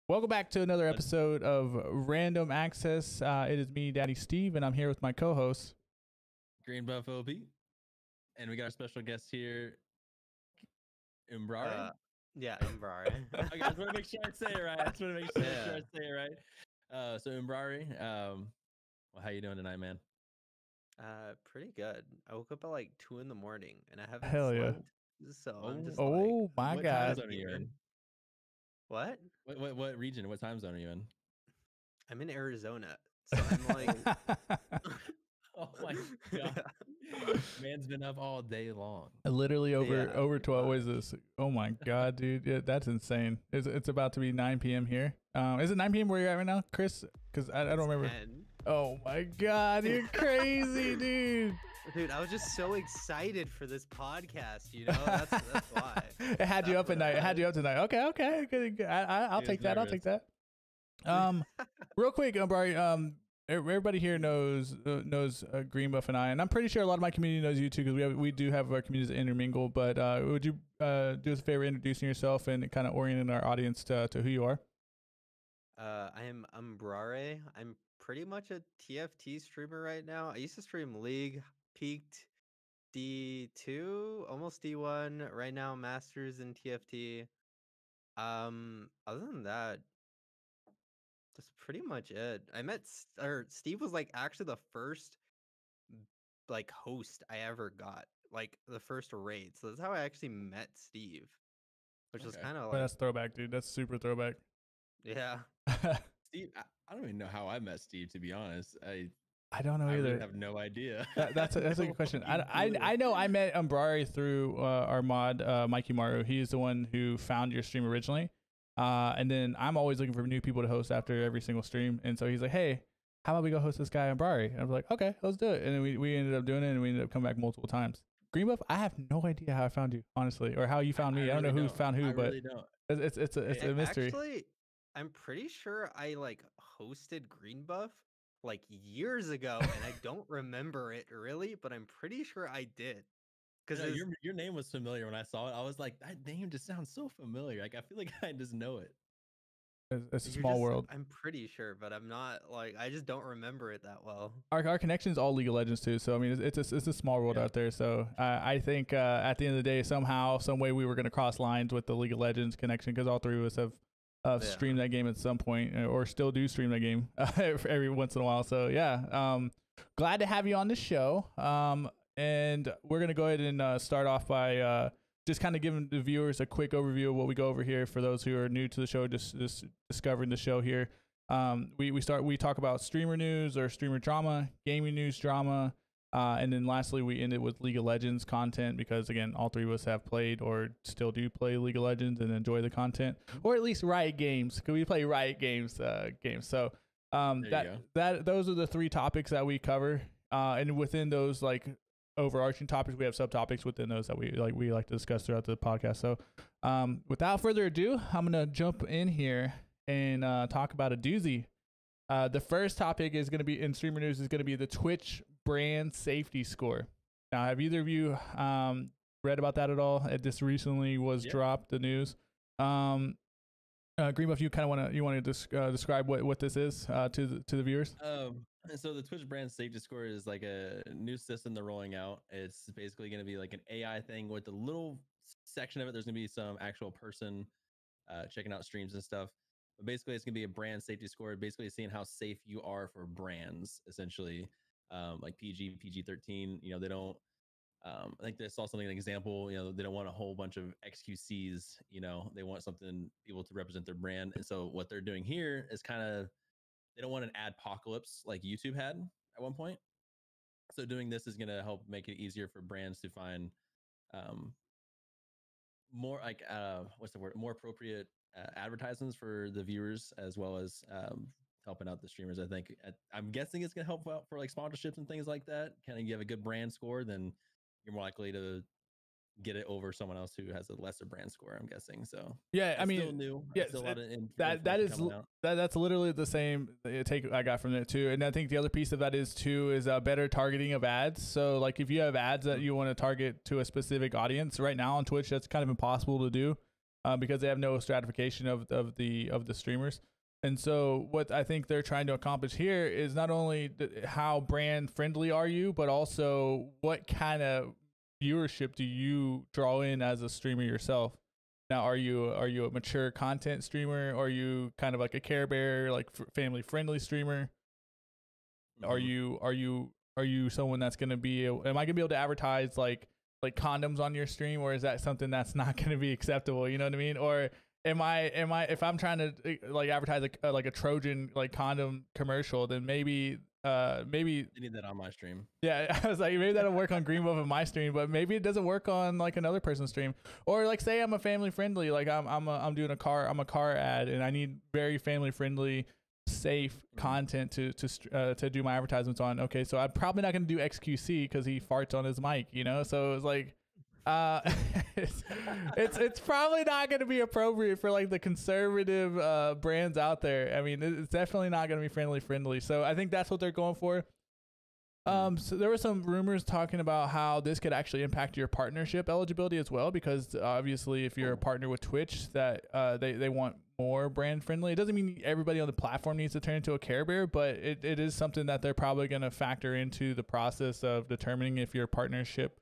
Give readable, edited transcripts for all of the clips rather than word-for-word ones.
Welcome back to another episode of Random Access. It is me, Daddy Steve, and I'm here with my co-host, GreenBuffOP, and we got our special guest here, Umbrare. Yeah, Umbrare. I just want to make sure I say it right. I just want to make sure I say it right. So Umbrare, well, how you doing tonight, man? Pretty good. I woke up at like 2 a.m, and I haven't Hell yeah. slept. So I'm just oh my what god! time zone are you in? What? What region? What time zone are you in? I'm in Arizona, so I'm like, oh my god, man's been up all day long. Literally over 12. What is this? Oh my god, dude, yeah, that's insane. It's about to be 9 p.m. here. Is it 9 p.m. where you're at right now, Chris? Because I don't remember. 10. Oh my god, you're crazy, dude. Dude, I was just so excited for this podcast, you know? That's why. It had you up at night. It had you up tonight. Okay. Good. I'll take that. I'll take that. Real quick, Umbrare, everybody here knows GreenBuff and I'm pretty sure a lot of my community knows you too, because we do have our communities that intermingle. But would you do us a favor introducing yourself and kind of orienting our audience to who you are? I am Umbrare. I'm pretty much a TFT streamer right now. I used to stream League, peaked D2, almost D1. Right now, Masters in TFT. Other than that, that's pretty much it. I met Steve was like actually the first like host I ever got, like the first raid. So that's how I actually met Steve, which was kind of like, that's throwback, dude. That's super throwback. Yeah. Steve, I don't even know how I met Steve, to be honest. I don't know either. I have no idea. That's a good question. I know I met Umbrare through our mod, Mikey Maru. He's the one who found your stream originally. And then I'm always looking for new people to host after every single stream. And so he's like, hey, how about we go host this guy Umbrare? And I was like, okay, let's do it. And then we ended up doing it, and we ended up coming back multiple times. GreenBuff, I have no idea how I found you, honestly, or how you found me. I don't know who found who, but it's a mystery. Actually, I'm pretty sure I like hosted GreenBuff like years ago, and I don't remember it really, but I'm pretty sure I did. Because your name was familiar when I saw it. I was like, that name just sounds so familiar. Like I feel like I just know it. It's a small world. I'm pretty sure, but I'm not like, I just don't remember it that well. Our connection's all League of Legends too, so I mean it's a small world out there. So I think at the end of the day, somehow, some way, we were gonna cross lines with the League of Legends connection, because all three of us have streamed that game at some point, or still do stream that game every once in a while. So yeah, glad to have you on the show. And we're gonna go ahead and start off by just kind of giving the viewers a quick overview of what we go over here for those who are new to the show, just discovering the show here. We talk about streamer news or streamer drama, gaming news drama, and then lastly we end it with League of Legends content, because again, all three of us have played or still do play League of Legends and enjoy the content, or at least Riot games, because we play Riot games. So those are the three topics that we cover, and within those like overarching topics, we have subtopics within those that we like to discuss throughout the podcast. So without further ado, I'm gonna jump in here and talk about a doozy. The first topic is going to be in streamer news, is going to be the Twitch brand safety score. Now, have either of you read about that at all? It just recently was dropped, the news. GreenBuff, you kind of want to describe what this is to the viewers? So the Twitch brand safety score is like a new system they're rolling out. It's basically going to be like an AI thing with a little section of it. There's going to be some actual person checking out streams and stuff. But basically, it's going to be a brand safety score, basically seeing how safe you are for brands, essentially. Like PG-13, you know, they don't, I think they saw something, an example, you know, they don't want a whole bunch of XQCs, you know, they want something, people to represent their brand. And so what they're doing here is kind of, they don't want an adpocalypse like YouTube had at one point. So doing this is going to help make it easier for brands to find more like, what's the word, more appropriate advertisements for the viewers, as well as helping out the streamers. I think I'm guessing it's going to help out for like sponsorships and things like that. Kind of, you have a good brand score, then you're more likely to get it over someone else who has a lesser brand score, I'm guessing. So yeah, I mean, still new. Yeah, still a lot of that's literally the same take I got from it too. And I think the other piece of that is better targeting of ads. So like if you have ads that you want to target to a specific audience, right now on Twitch, that's kind of impossible to do. because they have no stratification of the streamers. And so what I think they're trying to accomplish here is not only how brand friendly are you, but also what kind of viewership do you draw in as a streamer yourself. Now, are you a mature content streamer? Or are you kind of like a Care Bear, like family friendly streamer? Mm-hmm. Are you someone that's gonna be? Am I gonna be able to advertise like condoms on your stream, or is that something that's not gonna be acceptable? You know what I mean? Or am I if I'm trying to like advertise like a Trojan like condom commercial, then maybe I need that on my stream. Yeah, I was like, maybe that'll work on GreenBuff in my stream, but maybe it doesn't work on like another person's stream. Or like, say I'm a family friendly, like I'm doing a car ad, and I need very family friendly, safe content to do my advertisements on. Okay, so I'm probably not gonna do XQC because he farts on his mic, you know. So it's like, it's probably not going to be appropriate for like the conservative brands out there. I mean, it's definitely not going to be friendly. So I think that's what they're going for. So there were some rumors talking about how this could actually impact your partnership eligibility as well, because obviously if you're a partner with Twitch, that they want more brand friendly. It doesn't mean everybody on the platform needs to turn into a Care Bear, but it is something that they're probably going to factor into the process of determining if your partnership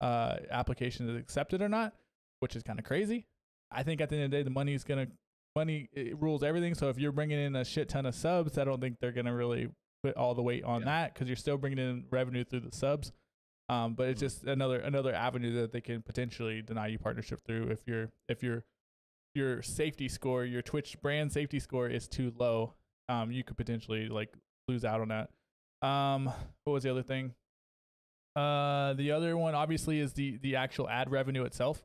application is accepted or not, which is kind of crazy. I think at the end of the day, the money rules everything. So if you're bringing in a shit ton of subs, I don't think they're gonna really put all the weight on that, because you're still bringing in revenue through the subs. But it's just another avenue that they can potentially deny you partnership through if your safety score, your Twitch brand safety score is too low. You could potentially like lose out on that. What was the other thing? The other one obviously is the actual ad revenue itself.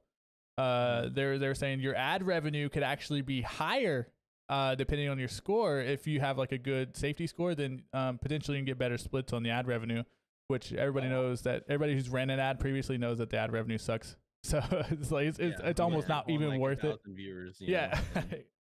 They're saying your ad revenue could actually be higher depending on your score. If you have like a good safety score, then potentially you can get better splits on the ad revenue, which everybody knows that everybody who's ran an ad previously knows that the ad revenue sucks. So it's like it's almost not even like worth it. Viewers, yeah.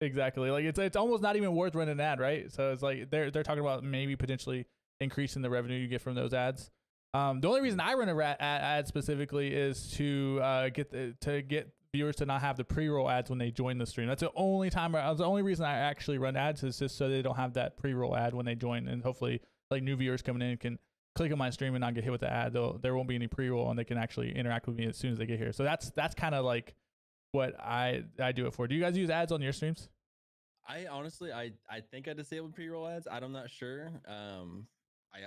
Exactly. Like it's almost not even worth running an ad, right? So it's like they're talking about maybe potentially increasing the revenue you get from those ads. The only reason I run a ad specifically is to get viewers to not have the pre-roll ads when they join the stream. That's the only time. The only reason I actually run ads is just so they don't have that pre-roll ad when they join, and hopefully, like new viewers coming in can click on my stream and not get hit with the ad. There won't be any pre-roll, and they can actually interact with me as soon as they get here. So that's kind of like what I do it for. Do you guys use ads on your streams? I honestly, I think I disabled pre-roll ads. I'm not sure. I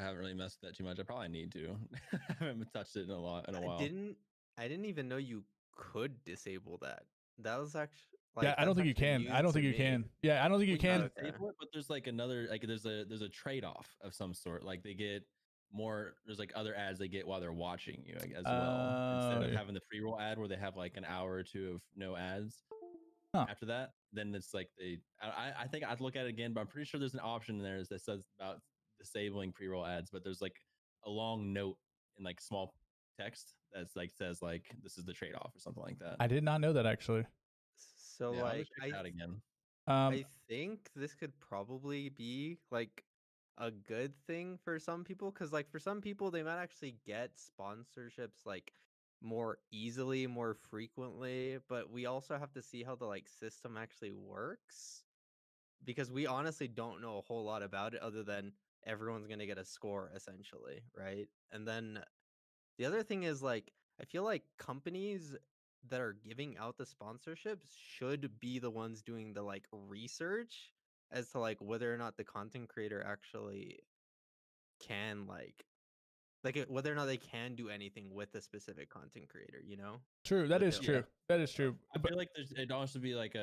haven't really messed with that too much. I probably need to. I haven't touched it in a while. I didn't even know you could disable that. That was actually yeah. I don't think you can. I don't think you can. Yeah, I don't think you can. Disable it, but there's like another there's a trade-off of some sort. Like they get more. There's like other ads they get while they're watching you as well, instead of having the pre-roll ad where they have like an hour or two of no ads. After that, then it's like I think I'd look at it again, but I'm pretty sure there's an option in there that says about disabling pre-roll ads, but there's like a long note in like small text that's like says like this is the trade-off or something like that. I did not know that actually. So yeah, like I think this could probably be like a good thing for some people, because like for some people they might actually get sponsorships like more easily, more frequently, but we also have to see how the like system actually works, because we honestly don't know a whole lot about it other than everyone's going to get a score essentially, right? And then the other thing is like I feel like companies that are giving out the sponsorships should be the ones doing the like research as to like whether or not the content creator actually can like whether or not they can do anything with a specific content creator, you know? True. That is true. That is true. I feel like it also be like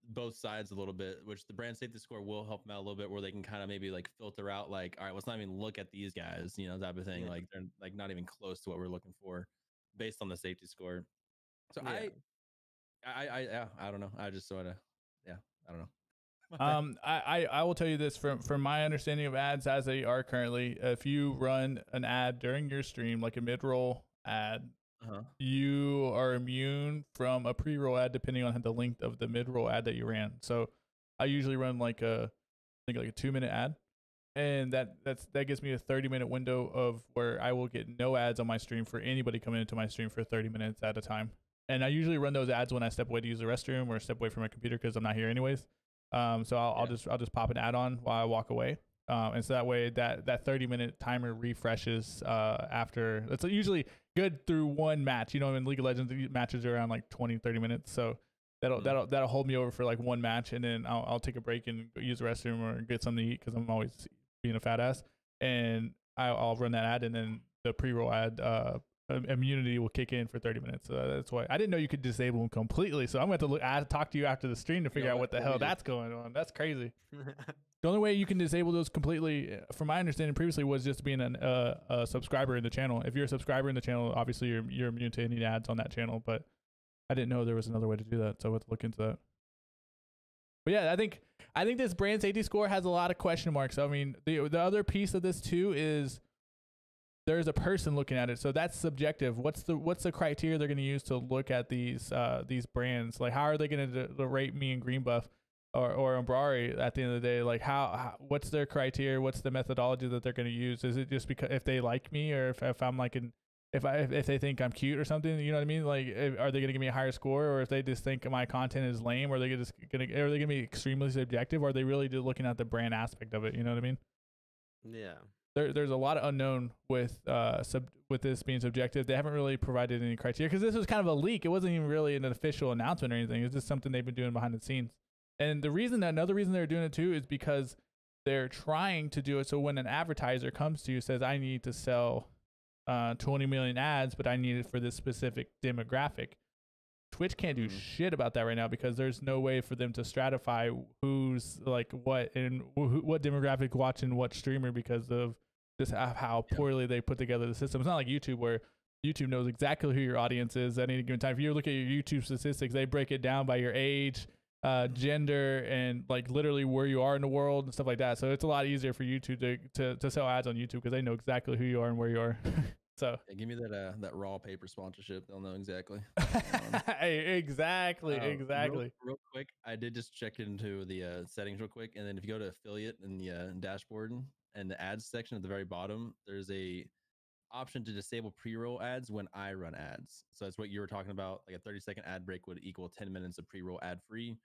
both sides a little bit, which the brand safety score will help them out a little bit, where they can kind of maybe like filter out like, all right, let's not even look at these guys, you know, type of thing. Like they're like not even close to what we're looking for based on the safety score. So I don't know. I just sort of I don't know. I will tell you this from my understanding of ads as they are currently. If you run an ad during your stream, like a mid-roll ad, you are immune from a pre-roll ad depending on the length of the mid-roll ad that you ran. So I usually run like a 2-minute ad, and that gives me a 30-minute window of where I will get no ads on my stream for anybody coming into my stream for 30 minutes at a time. and I usually run those ads when I step away to use the restroom or step away from my computer because I'm not here anyways. So I'll just pop an ad on while I walk away. And so that way that 30-minute timer refreshes after. It's usually good through one match. You know, in League of Legends matches are around like 20-30 minutes, so that'll hold me over for like one match, and then I'll take a break and use the restroom or get something to eat because I'm always being a fat ass, and I'll run that ad, and then the pre-roll ad immunity will kick in for 30 minutes. So that's why I didn't know you could disable them completely. So I'm going to talk to you after the stream to figure out what the hell that's going on. That's crazy. The only way you can disable those completely, from my understanding previously, was just being a subscriber in the channel. If you're a subscriber in the channel, obviously you're immune to any ads on that channel, but I didn't know there was another way to do that, so I have to look into that. But yeah, I think this brand safety score has a lot of question marks. I mean, the other piece of this too is there's a person looking at it, so that's subjective. What's the criteria they're going to use to look at these brands? Like, how are they going to rate me and GreenBuff or Umbrare at the end of the day? Like, how what's their criteria? What's the methodology that they're going to use? Is it just because if they like me, or if I'm like if they think I'm cute or something? You know what I mean? Like, are they going to give me a higher score, or if they just think my content is lame, or are they going to be extremely subjective, or are they really just looking at the brand aspect of it? You know what I mean? Yeah. There's a lot of unknown with this being subjective. They haven't really provided any criteria because this was kind of a leak. It wasn't even really an official announcement or anything. It's just something they've been doing behind the scenes. And another reason they're doing it too is because they're trying to do it so when an advertiser comes to you, says, I need to sell 20 million ads, but I need it for this specific demographic. Twitch can't do shit about that right now because there's no way for them to stratify who's like what and what demographic watching what streamer because of just how poorly they put together the system. It's not like YouTube where YouTube knows exactly who your audience is at any given time. If you look at your YouTube statistics, they break it down by your age, gender, and like literally where you are in the world and stuff like that. So it's a lot easier for YouTube to sell ads on YouTube because they know exactly who you are and where you are. So yeah, give me that raw paper sponsorship. They'll know exactly. Exactly. Real quick, I did just check into the settings real quick, and then if you go to affiliate in the dashboard and the ads section at the very bottom, there's a option to disable pre-roll ads when I run ads. So that's what you were talking about. Like a 30-second ad break would equal 10 minutes of pre-roll ad free.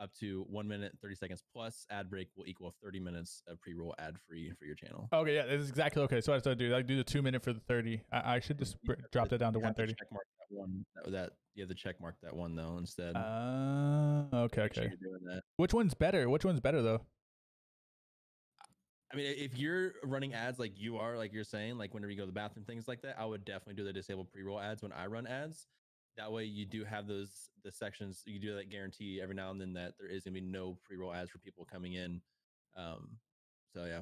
Up to 1 minute 30 seconds plus ad break will equal 30 minutes of pre-roll ad free for your channel. Okay, yeah, that's exactly okay. So what I do, I do the 2 minute for the 30. I should just drop that down to 130. Check mark that one. You have to check mark that one though instead. Okay. Sure you're doing that. Which one's better? Which one's better though? I mean, if you're running ads like you are, like you're saying, like whenever you go to the bathroom, things like that, I would definitely do the disable pre-roll ads when I run ads. That way you do have the sections. You do that guarantee every now and then that there is gonna be no pre-roll ads for people coming in. So yeah,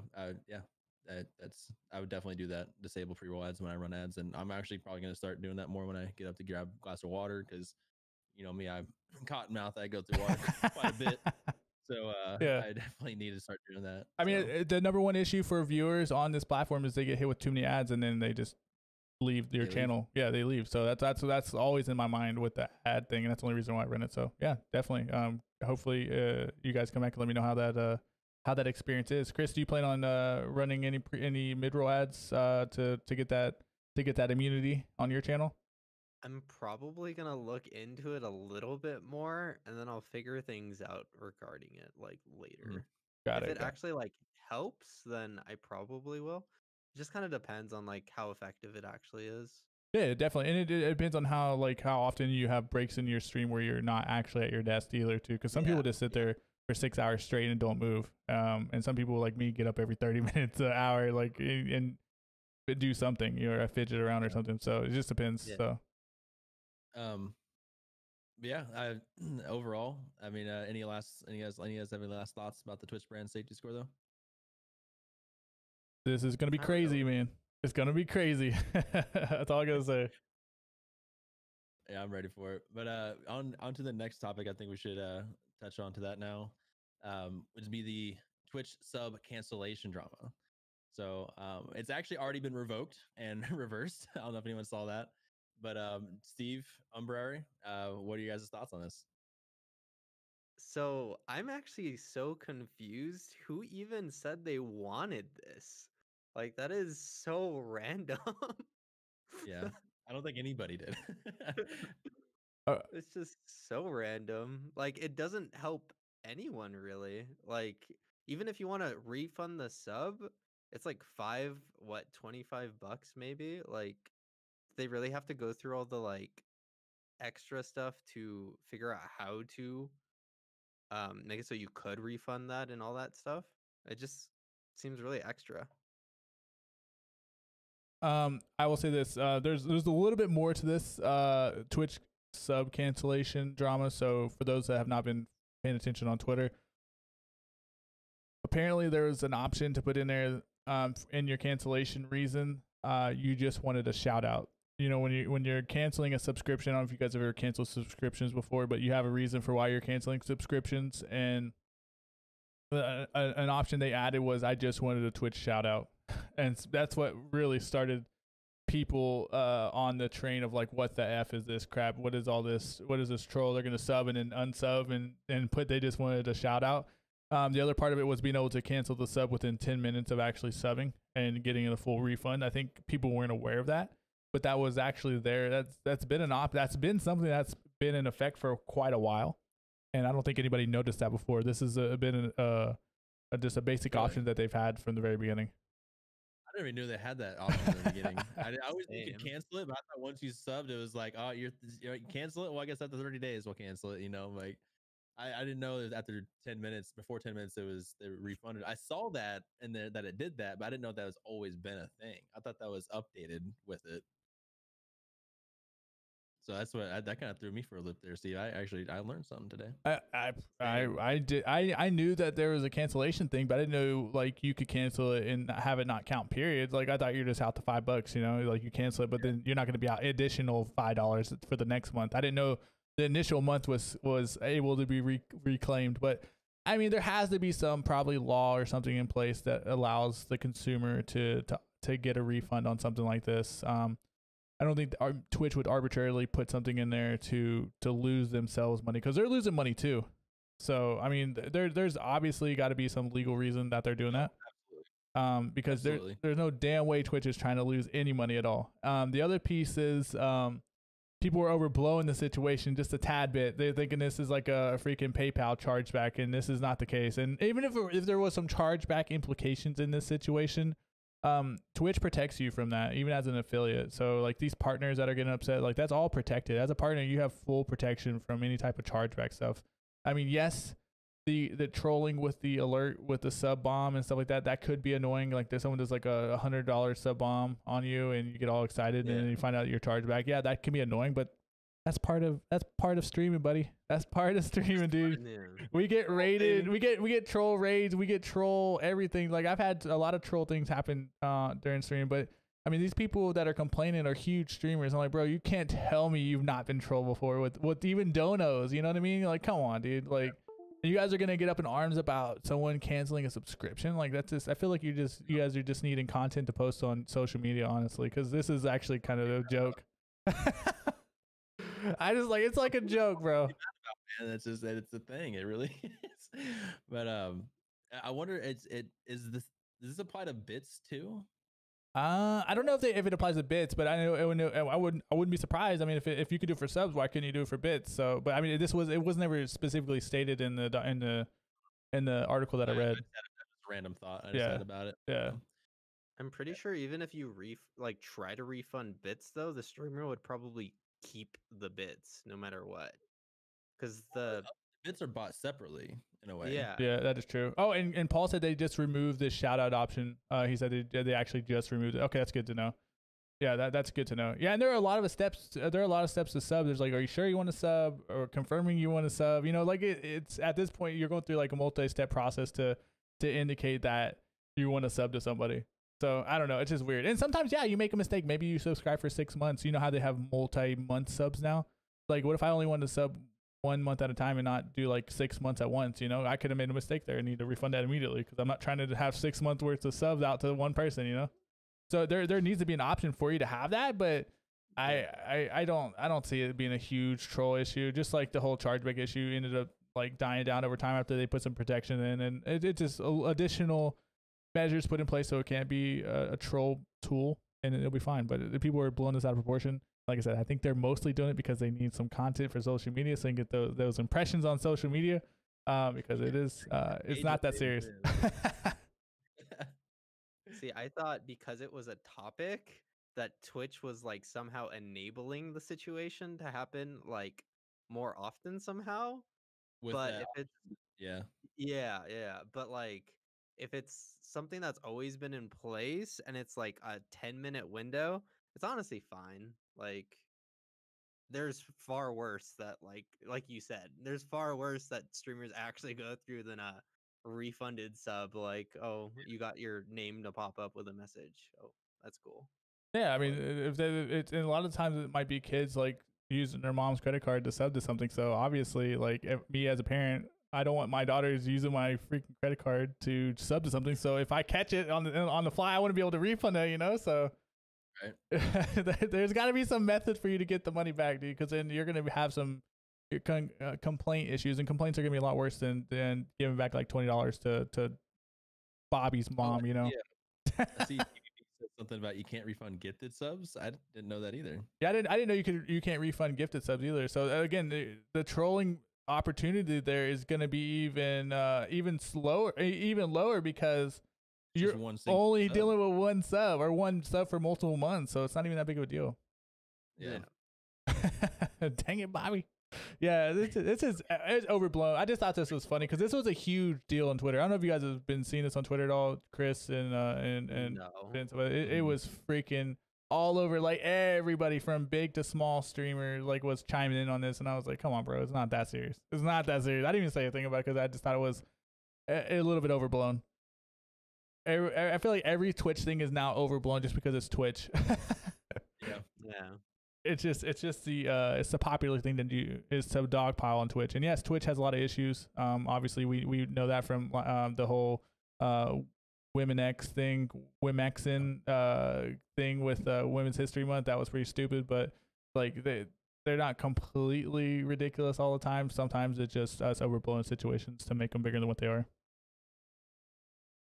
I would definitely do that. Disable pre-roll ads when I run ads, and I'm actually probably gonna start doing that more when I get up to grab a glass of water because, you know me, I'm cotton mouth. I go through water quite a bit. So yeah. I definitely need to start doing that. I mean, the number one issue for viewers on this platform is they get hit with too many ads and then they just leave your channel. Yeah, they leave. So that's always in my mind with the ad thing, and that's the only reason why I run it. So yeah, definitely. Hopefully you guys come back and let me know how that experience is. Chris, do you plan on running any mid-roll ads to get that immunity on your channel? I'm probably gonna look into it a little bit more, and then I'll figure things out regarding it like later. If it actually like helps, then I probably will. It just kind of depends on like how effective it actually is. Yeah, definitely, and it depends on how often you have breaks in your stream where you're not actually at your desk either too. Because some people just sit there for 6 hours straight and don't move, and some people like me get up every 30 minutes, an hour, like and do something, you know, or fidget around or something. So it just depends. So. Yeah, overall, I mean, any guys have any last thoughts about the Twitch brand safety score though? This is gonna be crazy, man. It's gonna be crazy. That's all I gotta say. Yeah, I'm ready for it. But on to the next topic, I think we should touch on to that now, which would be the Twitch sub cancellation drama. So it's actually already been revoked and reversed. I don't know if anyone saw that. But Steve, Umbrare, what are you guys' thoughts on this? So I'm actually so confused. Who even said they wanted this? Like, that is so random. Yeah, I don't think anybody did. It's just so random. Like, it doesn't help anyone really. Like, even if you want to refund the sub, it's like $25 maybe. Like, they really have to go through all the like extra stuff to figure out how to make it so you could refund that and all that stuff. It just seems really extra. I will say this: there's a little bit more to this Twitch sub cancellation drama. So for those that have not been paying attention on Twitter, apparently there was an option to put in there in your cancellation reason. You just wanted a shout out. You know, when you're canceling a subscription, I don't know if you guys have ever canceled subscriptions before, but you have a reason for why you're canceling subscriptions, and an option they added was I just wanted a Twitch shout out, and that's what really started people on the train of like, what the F is this crap? What is all this? What is this troll? They're gonna sub and then unsub and put they just wanted a shout out. The other part of it was being able to cancel the sub within 10 minutes of actually subbing and getting a full refund. I think people weren't aware of that, but that was actually there. That's been something that's been in effect for quite a while, and I don't think anybody noticed that before. This has been just a basic option that they've had from the very beginning. I never knew they had that option in the beginning. I always think you could cancel it, but I thought once you subbed, it was like, oh, you cancel it. Well, I guess after 30 days, we'll cancel it. You know, like I didn't know that after 10 minutes, before 10 minutes, they were refunded. I saw that and that it did that, but I didn't know that was always been a thing. I thought that was updated with it. So that's what that kind of threw me for a loop there. See, I learned something today. I knew that there was a cancellation thing, but I didn't know like you could cancel it and have it not count periods. Like I thought you're just out to $5, you know, like you cancel it, but then you're not going to be out additional $5 for the next month. I didn't know the initial month was able to be reclaimed, but I mean there has to be some probably law or something in place that allows the consumer to get a refund on something like this. I don't think Twitch would arbitrarily put something in there to lose themselves money, because they're losing money too. So I mean, there's obviously got to be some legal reason that they're doing that. Because there's no damn way Twitch is trying to lose any money at all. The other piece is people were overblowing the situation just a tad bit. They're thinking this is like a freaking PayPal chargeback, and this is not the case. And even if there was some chargeback implications in this situation, Twitch protects you from that, even as an affiliate. So like these partners that are getting upset, like that's all protected. As a partner, you have full protection from any type of chargeback stuff. I mean, yes, the trolling with the alert with the sub bomb and stuff like that could be annoying. Like there's someone does like a $100 sub bomb on you and you get all excited and then you find out your chargeback. Yeah, that can be annoying, but that's part of streaming, buddy. That's part of streaming, dude. We get raided. We get troll raids. We get troll everything. Like I've had a lot of troll things happen during streaming, but I mean these people that are complaining are huge streamers. I'm like, bro, you can't tell me you've not been trolled before with even donos. You know what I mean? Like, come on, dude. Like, you guys are gonna get up in arms about someone canceling a subscription? Like that's just. I feel like you guys are just needing content to post on social media, honestly, because this is actually kind of a joke. I just like it's like a joke, bro. And it's just that it's a thing. It really is. But I wonder, does this apply to bits too? I don't know if it applies to bits, but I know I wouldn't be surprised. I mean, if you could do it for subs, why couldn't you do it for bits? So, but I mean, it was never specifically stated in the article that I read. That's a random thought I just had about it. Yeah. I'm pretty sure even if you try to refund bits though, the streamer would probably keep the bits no matter what, because the bits are bought separately in a way. Yeah, that is true. Oh, and Paul said they just removed the shout out option. He said they actually just removed it. Okay, that's good to know. Yeah, that's good to know. Yeah, and there are a lot of steps. There are a lot of steps to sub. There's like, are you sure you want to sub, or confirming you want to sub? You know, like it's at this point you're going through like a multi-step process to indicate that you want to sub to somebody. So I don't know. It's just weird. And sometimes, yeah, you make a mistake. Maybe you subscribe for 6 months. You know how they have multi-month subs now? Like, what if I only wanted to sub 1 month at a time and not do like 6 months at once? You know, I could have made a mistake there and need to refund that immediately, because I'm not trying to have 6 months worth of subs out to one person, you know? So there needs to be an option for you to have that, but I don't see it being a huge troll issue. Just like the whole chargeback issue ended up like dying down over time after they put some protection in, and it just additional measures put in place so it can't be a troll tool, and it'll be fine. But the people are blowing this out of proportion. like I said, I think they're mostly doing it because they need some content for social media, so they can get those impressions on social media. Because it's not that serious. See, I thought because it was a topic that Twitch was like somehow enabling the situation to happen like more often somehow. But if it's yeah, but like if it's something that's always been in place and it's like a 10-minute window, it's honestly fine. Like there's far worse that like you said, there's far worse that streamers actually go through than a refunded sub. Like, oh, you got your name to pop up with a message. Oh, that's cool. Yeah, I mean, it's and a lot of times it might be kids like using their mom's credit card to sub to something. So obviously, like me as a parent, I don't want my daughters using my freaking credit card to sub to something. So if I catch it on the fly, I want to be able to refund it, you know. So right. There's got to be some method for you to get the money back, dude, because then you're gonna have some complaint issues, and complaints are gonna be a lot worse than giving back like $20 to Bobby's mom, you know. Yeah. I see. Said something about you can't refund gifted subs. I didn't know that either. Yeah, I didn't know you can't refund gifted subs either. So again, the trolling opportunity there is going to be even lower because you're only dealing with one sub or one sub for multiple months. So it's not even that big of a deal. Yeah. Dang it, Bobby. Yeah, this is it's overblown. I just thought this was funny because this was a huge deal on Twitter. I don't know if you guys have been seeing this on Twitter at all, Chris and no. Vince, but it was freaking all over. Like everybody from big to small streamer like was chiming in on this, and I was like, "Come on, bro, it's not that serious. It's not that serious." I didn't even say a thing about it because I just thought it was a little bit overblown. I feel like every Twitch thing is now overblown just because it's Twitch. Yeah. It's just the popular thing to do is to dogpile on Twitch. And yes, Twitch has a lot of issues. Obviously we know that from the whole Women-X thing, Wimexin thing with Women's History Month. That was pretty stupid, but like they're not completely ridiculous all the time. Sometimes it's just us overblowing situations to make them bigger than what they are.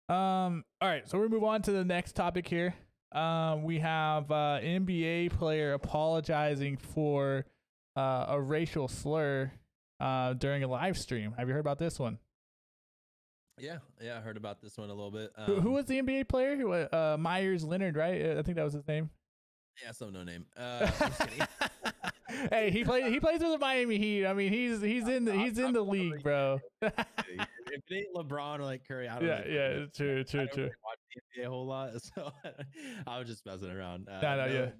All right, so we move on to the next topic here. We have NBA player apologizing for a racial slur during a live stream. Have you heard about this one? Yeah, I heard about this one a little bit. Who was the NBA player? Myers Leonard, right? I think that was his name. Yeah, so no name. I'm just kidding. Hey, he plays with the Miami Heat. I mean, he's in the league, bro. If it ain't LeBron or like Curry, I don't. Yeah, true. I don't really watch the NBA a whole lot, so I was just messing around. Yeah. If you're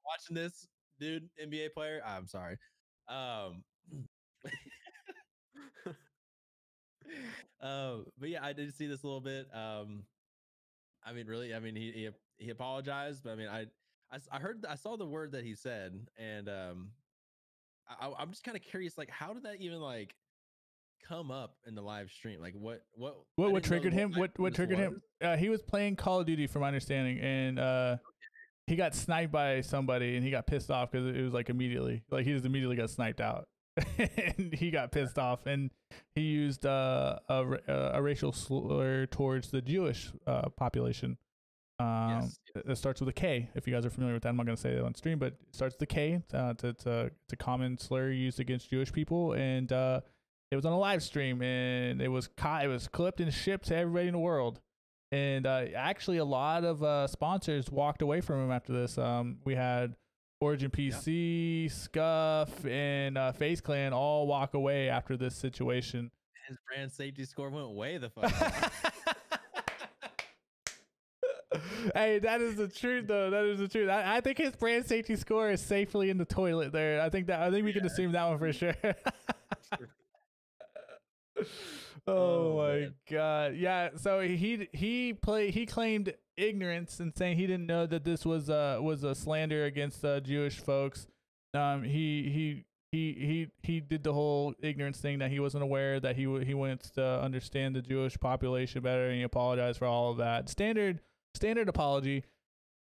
watching this, dude, NBA player, I'm sorry. But yeah, I did see this a little bit. I mean, really, I mean, he apologized, but I mean, I saw the word that he said, and I'm just kind of curious, like, how did that even like come up in the live stream? Like, what triggered him? What triggered him? He was playing Call of Duty, from my understanding, and he got sniped by somebody, and he got pissed off because it was like immediately, like he just immediately got sniped out, and he got pissed off, and he used a racial slur towards the Jewish population. Yes. It starts with a K. If you guys are familiar with that, I'm not going to say it on stream, but it starts with a K. It's a common slur used against Jewish people, and it was on a live stream, and it was clipped and shipped to everybody in the world. And actually, a lot of sponsors walked away from him after this. We had Origin PC, Scuff, and FaZe Clan all walk away after this situation. His brand safety score went way the fuck down. Hey, that is the truth, though. That is the truth. I think his brand safety score is safely in the toilet there. I think we can assume that one for sure. Oh my god. Yeah, so he claimed ignorance and saying he didn't know that this was a slander against Jewish folks. He did the whole ignorance thing, that he wasn't aware that he wants to understand the Jewish population better, and he apologized for all of that. Standard apology.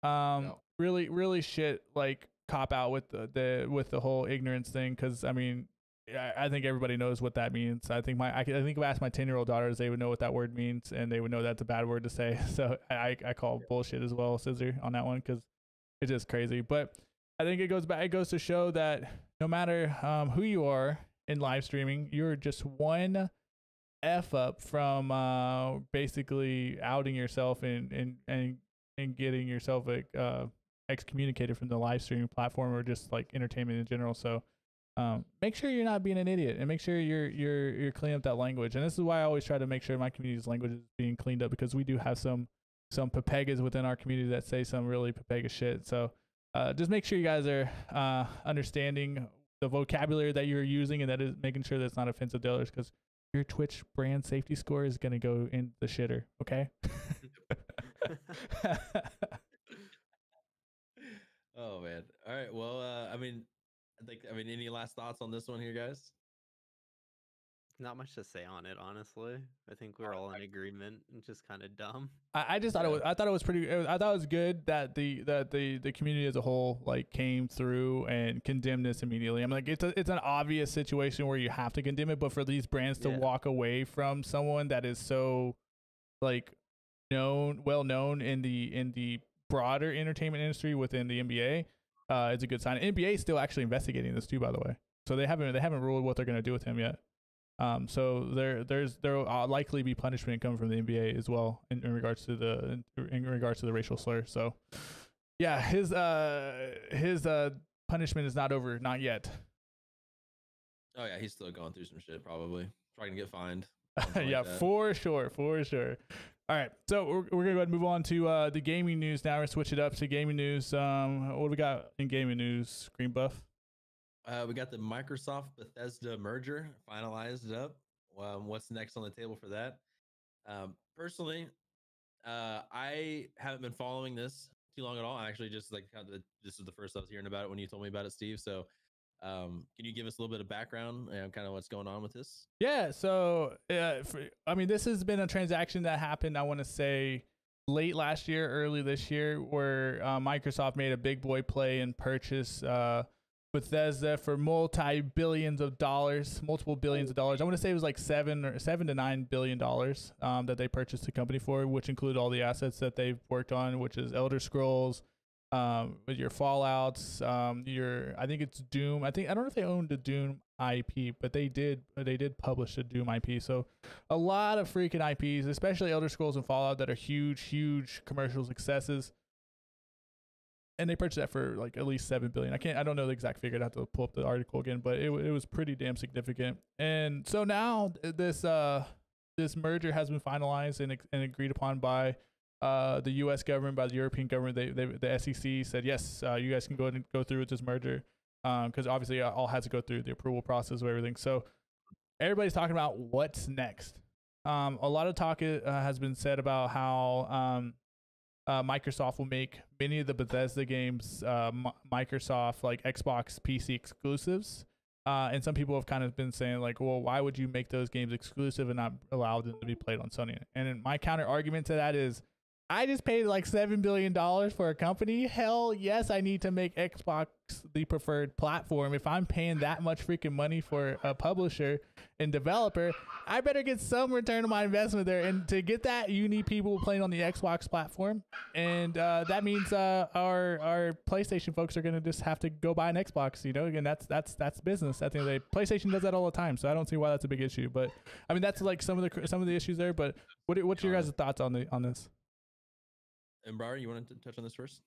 No. Really shit, like, cop out with the whole ignorance thing, because I mean, I think everybody knows what that means. I think if I asked my 10-year-old daughters, they would know what that word means, and they would know that's a bad word to say. So I call bullshit as well, Scissor, on that one, because it's just crazy. But I think it goes back. It goes to show that no matter who you are in live streaming, you're just one f up from basically outing yourself and getting yourself excommunicated from the live streaming platform or just like entertainment in general. So make sure you're not being an idiot and make sure you're cleaning up that language. And this is why I always try to make sure my community's language is being cleaned up, because we do have some papegas within our community that say some really papega shit. So just make sure you guys are understanding the vocabulary that you're using, and that is making sure that it's not offensive to others, because your Twitch brand safety score is going to go in the shitter. Okay. Oh man. All right. Well, I mean, any last thoughts on this one here, guys? Not much to say on it, honestly. I think we're all in agreement. It's just kind of dumb. I just thought I thought it was pretty. I thought it was good that the community as a whole like came through and condemned this immediately. I'm like, it's an obvious situation where you have to condemn it, but for these brands to walk away from someone that is so like well known in the broader entertainment industry within the NBA, it's a good sign. NBA is still actually investigating this too, by the way. So they haven't ruled what they're going to do with him yet. So there'll likely be punishment coming from the NBA as well in regards to the racial slur. So yeah, his punishment is not over, not yet. Oh yeah, he's still going through some shit, probably trying to get fined. Yeah, like for sure. All right, so we're gonna go ahead and move on to the gaming news now. We're switch it up to gaming news. What do we got in gaming news, GreenBuff? We got the Microsoft Bethesda merger finalized up. What's next on the table for that? Personally, I haven't been following this too long at all. I actually just this is the first I was hearing about it when you told me about it, Steve. So can you give us a little bit of background and kind of what's going on with this? Yeah. So this has been a transaction that happened, I want to say, late last year, early this year, where Microsoft made a big boy play and purchased Bethesda for multiple billions of dollars. I want to say it was like $7 to $9 billion that they purchased the company for, which include all the assets that they've worked on, which is Elder Scrolls, with your Fallouts, I think it's Doom. I don't know if they owned the Doom IP, but they did publish the Doom IP. So a lot of freaking IPs, especially Elder Scrolls and Fallout, that are huge commercial successes. And they purchased that for like at least $7 billion. I don't know the exact figure. I'd have to pull up the article again, but it was pretty damn significant. And so now this merger has been finalized and agreed upon by the U.S. government, by the European government. The SEC said yes, you guys can go ahead and go through with this merger, because obviously all has to go through the approval process of everything. So everybody's talking about what's next. A lot of talk has been said about how Microsoft will make many of the Bethesda games Microsoft like Xbox PC exclusives, and some people have kind of been saying like, well, why would you make those games exclusive and not allow them to be played on Sony? And my counter argument to that is, I just paid like $7 billion for a company. Hell yes, I need to make Xbox the preferred platform. If I'm paying that much freaking money for a publisher and developer, I better get some return on my investment there. And to get that, you need people playing on the Xbox platform. And that means our PlayStation folks are going to just have to go buy an Xbox, again, that's business. At the end of the day, PlayStation does that all the time. So I don't see why that's a big issue. But I mean, that's like some of the issues there. But what's your guys' thoughts on this? Umbrare, you want to touch on this first?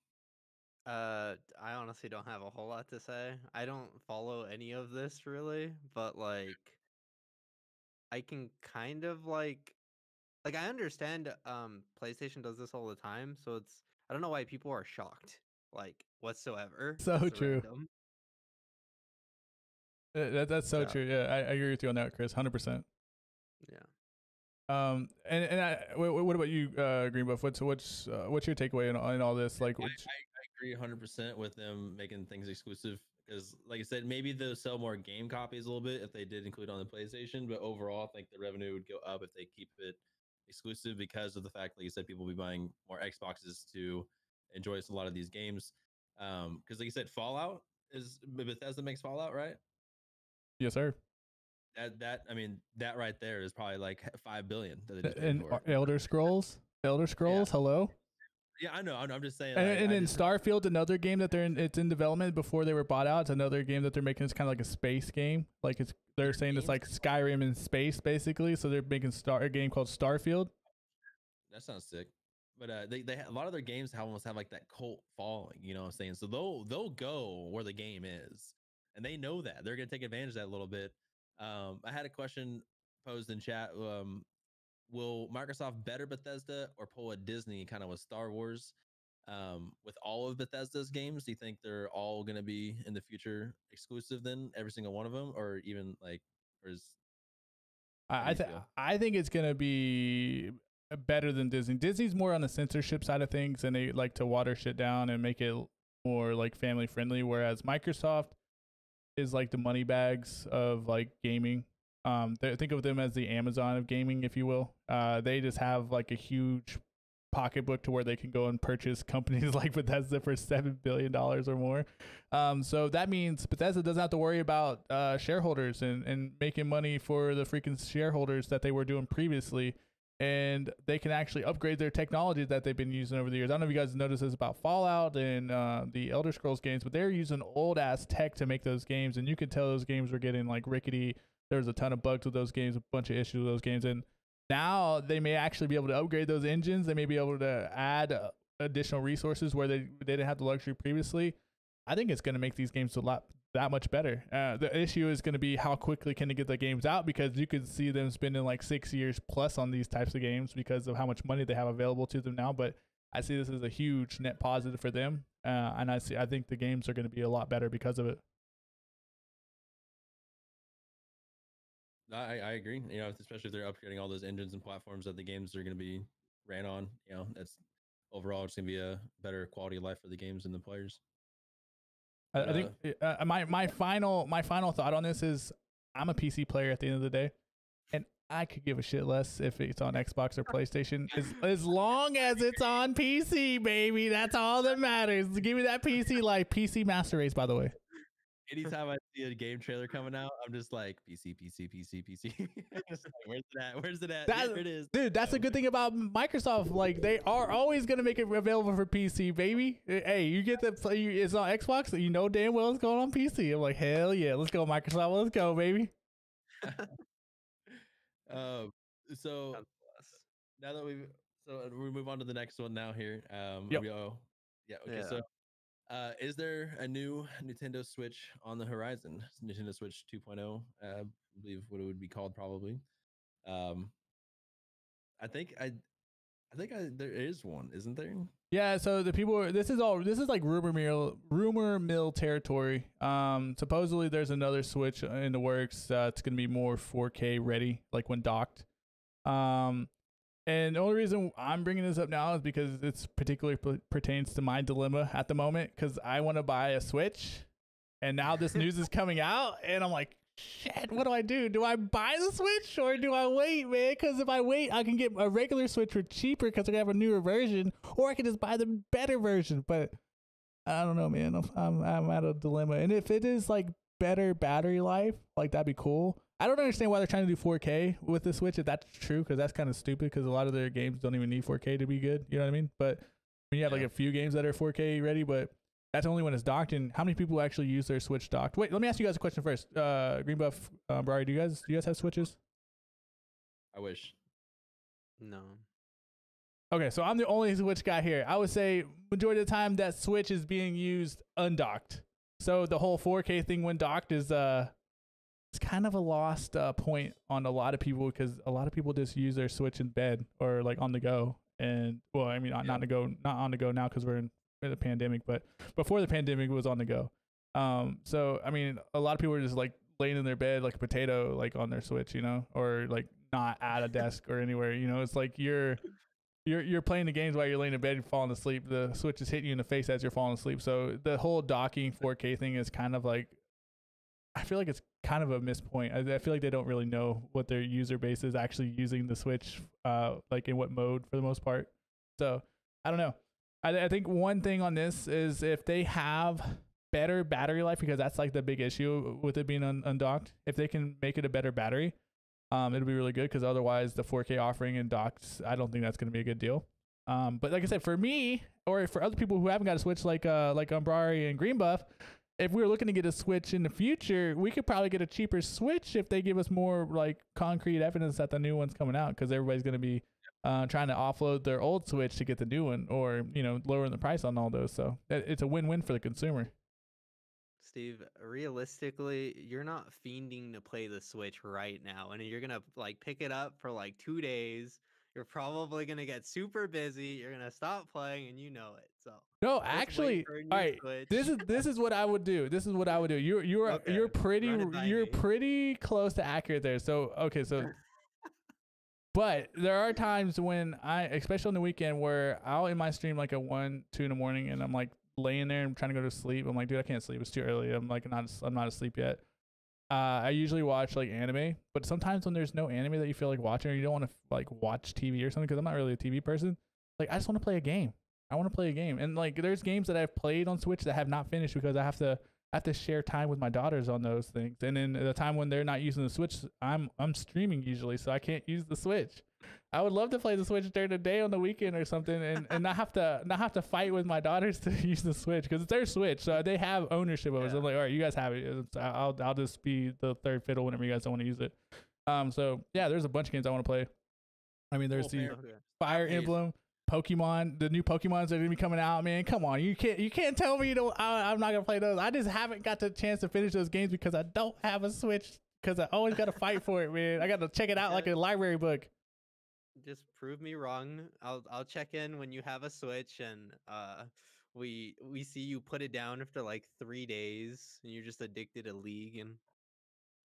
I honestly don't have a whole lot to say. I don't follow any of this really, but like I can kind of like I understand PlayStation does this all the time, so I don't know why people are shocked like whatsoever. So true. That's so true. Yeah, I agree with you on that, Chris. 100%. Yeah. What about you, GreenBuff? What's your takeaway in all this? Like, I agree 100% with them making things exclusive, because, like I said, maybe they'll sell more game copies a little bit if they did include on the PlayStation, but overall, I think the revenue would go up if they keep it exclusive, because of the fact, like you said, people will be buying more Xboxes to enjoy a lot of these games. Because, like you said, Fallout is Bethesda makes Fallout, right? Yes, sir. That right there is probably like $5 billion. And Elder Scrolls, yeah. hello. Yeah, I know. I'm just saying. And then Starfield, another game that it's in development before they were bought out. It's another game that they're making. It's kind of like a space game. Like they're saying it's like Skyrim in space, basically. So they're making a game called Starfield. That sounds sick. But they a lot of their games almost have like that cult following. You know what I'm saying? So they'll go where the game is, and they know that they're gonna take advantage of that a little bit. I had a question posed in chat. Will Microsoft better Bethesda or pull a Disney kind of with Star Wars? With all of Bethesda's games, do you think they're all going to be in the future exclusive then, every single one of them, or even like, or is I think it's going to be better than Disney. Disney's more on the censorship side of things, and they like to water shit down and make it more like family friendly, whereas Microsoft is like the money bags of like gaming. Think of them as the Amazon of gaming, if you will. They just have like a huge pocketbook to where they can go and purchase companies like Bethesda for $7 billion or more. So that means Bethesda doesn't have to worry about shareholders and making money for the freaking shareholders that they were doing previously. And they can actually upgrade their technology that they've been using over the years. I don't know if you guys noticed this about Fallout and the Elder Scrolls games, but they're using old ass tech to make those games. And you could tell those games were getting like rickety. There's a ton of bugs with those games, a bunch of issues with those games. And now they may actually be able to upgrade those engines. They may be able to add additional resources where they didn't have the luxury previously. I think it's going to make these games that much better. The issue is going to be how quickly can they get the games out, because you could see them spending like 6 years plus on these types of games because of how much money they have available to them now. But I see this as a huge net positive for them. And I think the games are going to be a lot better because of it. I agree. You know, especially if they're upgrading all those engines and platforms that the games are going to be ran on. You know, that's overall it's going to be a better quality of life for the games and the players. I think my final thought on this is I'm a PC player at the end of the day, and I could give a shit less if it's on Xbox or PlayStation as long as it's on PC, baby. That's all that matters. Give me that PC life. PC Master Race, by the way. Anytime I see a game trailer coming out, I'm just like PC. Like, where's it at? There it is. Dude, that's a good thing about Microsoft. Like, they are always going to make it available for PC, baby. Hey, you get it's on Xbox, so you know damn well it's going on PC. I'm like, hell yeah, let's go, Microsoft. Let's go, baby. So now that we move on to the next one now here. Yep. Okay, so is there a new Nintendo Switch on the horizon? Nintendo Switch 2.0, I believe what it would be called probably. I think there is one, isn't there? Yeah, so this is like rumor mill territory. Supposedly there's another Switch in the works that's going to be more 4K ready, like when docked. And the only reason I'm bringing this up now is because it's particularly pertains to my dilemma at the moment, because I want to buy a Switch, and now this news is coming out, and I'm like, shit, what do I do? Do I buy the Switch or do I wait, man? Because if I wait, I can get a regular Switch for cheaper because they're going to have a newer version, or I can just buy the better version. But I don't know, man. I'm at a dilemma. And if it is like better battery life, like that'd be cool. I don't understand why they're trying to do 4K with the Switch, if that's true, because that's kind of stupid, because a lot of their games don't even need 4K to be good. You know what I mean? But I mean, you have like a few games that are 4K ready, but that's only when it's docked. And how many people actually use their Switch docked? Wait, let me ask you guys a question first. GreenBuff, Umbrare, do you guys have Switches? I wish. No. Okay, so I'm the only Switch guy here. I would say majority of the time that Switch is being used undocked. So the whole 4K thing when docked is it's kind of a lost point on a lot of people, because a lot of people just use their Switch in bed or like on the go. And well, I mean, not on the go now because we're in the pandemic, but before the pandemic it was on the go. So I mean, a lot of people are just like laying in their bed like a potato, like on their Switch, you know, or like not at a desk or anywhere. You know, it's like you're playing the games while you're laying in bed and falling asleep. The Switch is hitting you in the face as you're falling asleep. So the whole docking 4K thing is kind of like, I feel like it's kind of a missed point. I feel like they don't really know what their user base is actually using the Switch, like in what mode for the most part. So I don't know. I think one thing on this is if they have better battery life, because that's like the big issue with it being undocked. If they can make it a better battery, it'll be really good, because otherwise the 4K offering and docks, I don't think that's going to be a good deal. But like I said, for me or for other people who haven't got a Switch, like Umbrare and GreenBuff, if we were looking to get a Switch in the future, we could probably get a cheaper Switch if they give us more like concrete evidence that the new one's coming out, because everybody's going to be trying to offload their old Switch to get the new one, or lowering the price on all those. So it's a win-win for the consumer. Steve, realistically, you're not fiending to play the Switch right now, and you're gonna like pick it up for like 2 days. You're probably gonna get super busy. You're gonna stop playing, and you know it. So no, actually, all right. Switch. This is what I would do. This is what I would do. You're pretty close to accurate there. So okay, so. But there are times when especially on the weekend, where I'll in my stream like at 1, 2 in the morning, and I'm like laying there and trying to go to sleep. I'm like, dude, I can't sleep. It's too early. I'm not asleep yet. I usually watch like anime, but sometimes when there's no anime that you feel like watching, or you don't want to like watch TV or something, because I'm not really a TV person. Like I just want to play a game. I want to play a game, and like there's games that I've played on Switch that have not finished because I have to share time with my daughters on those things. And then the time when they're not using the Switch, I'm streaming usually, so I can't use the Switch. I would love to play the Switch during the day on the weekend or something, and not have to fight with my daughters to use the Switch, because it's their Switch, so they have ownership of it. So I'm like, all right, you guys have it. I'll just be the third fiddle whenever you guys don't want to use it. So yeah, there's a bunch of games I want to play. I mean, there's the Fire Emblem, Pokemon, the new Pokemons that are gonna be coming out. Man, come on, you can't tell me I'm not gonna play those. I just haven't got the chance to finish those games because I don't have a Switch, because I always gotta fight for it, man. I gotta check it out like a library book. Just prove me wrong. I'll check in when you have a Switch, and we see you put it down after like 3 days, and you're just addicted to League, and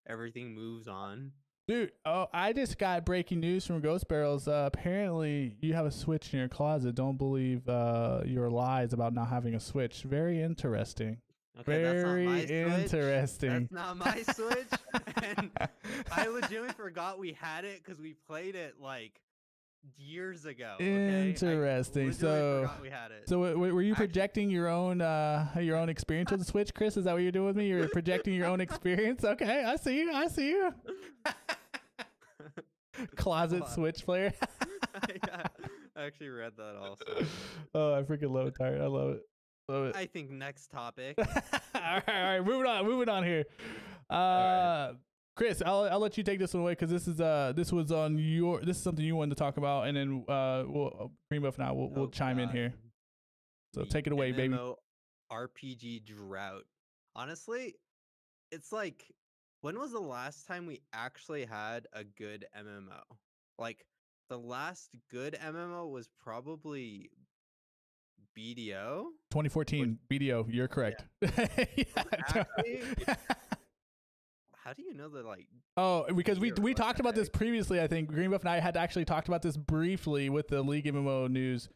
everything moves on. Dude, I just got breaking news from Ghost Barrels. Apparently, you have a Switch in your closet. Don't believe your lies about not having a Switch. Very interesting. Okay, Very interesting. That's not my Switch. And I legitimately forgot we had it because we played it like years ago. Okay? Interesting. Forgot we had it. So were you projecting your own experience with the Switch, Chris? Is that what you're doing with me? You're projecting your own experience? Okay, I see you. Closet Switch player. I actually read that also. Oh, I freaking love it, Tyre. I love it. I think next topic. all right, moving on here. Chris, I'll let you take this one away, because this is something you wanted to talk about, and then GreenBuff and I will chime in here. So take it away, baby. MMORPG Drought. Honestly, it's like, when was the last time we actually had a good MMO? Like, the last good MMO was probably BDO. 2014 BDO. You're correct. Yeah. Actually, how do you know that? Like, oh, because we talked about this previously. I think GreenBuff and I had actually talked about this briefly with the League MMO news.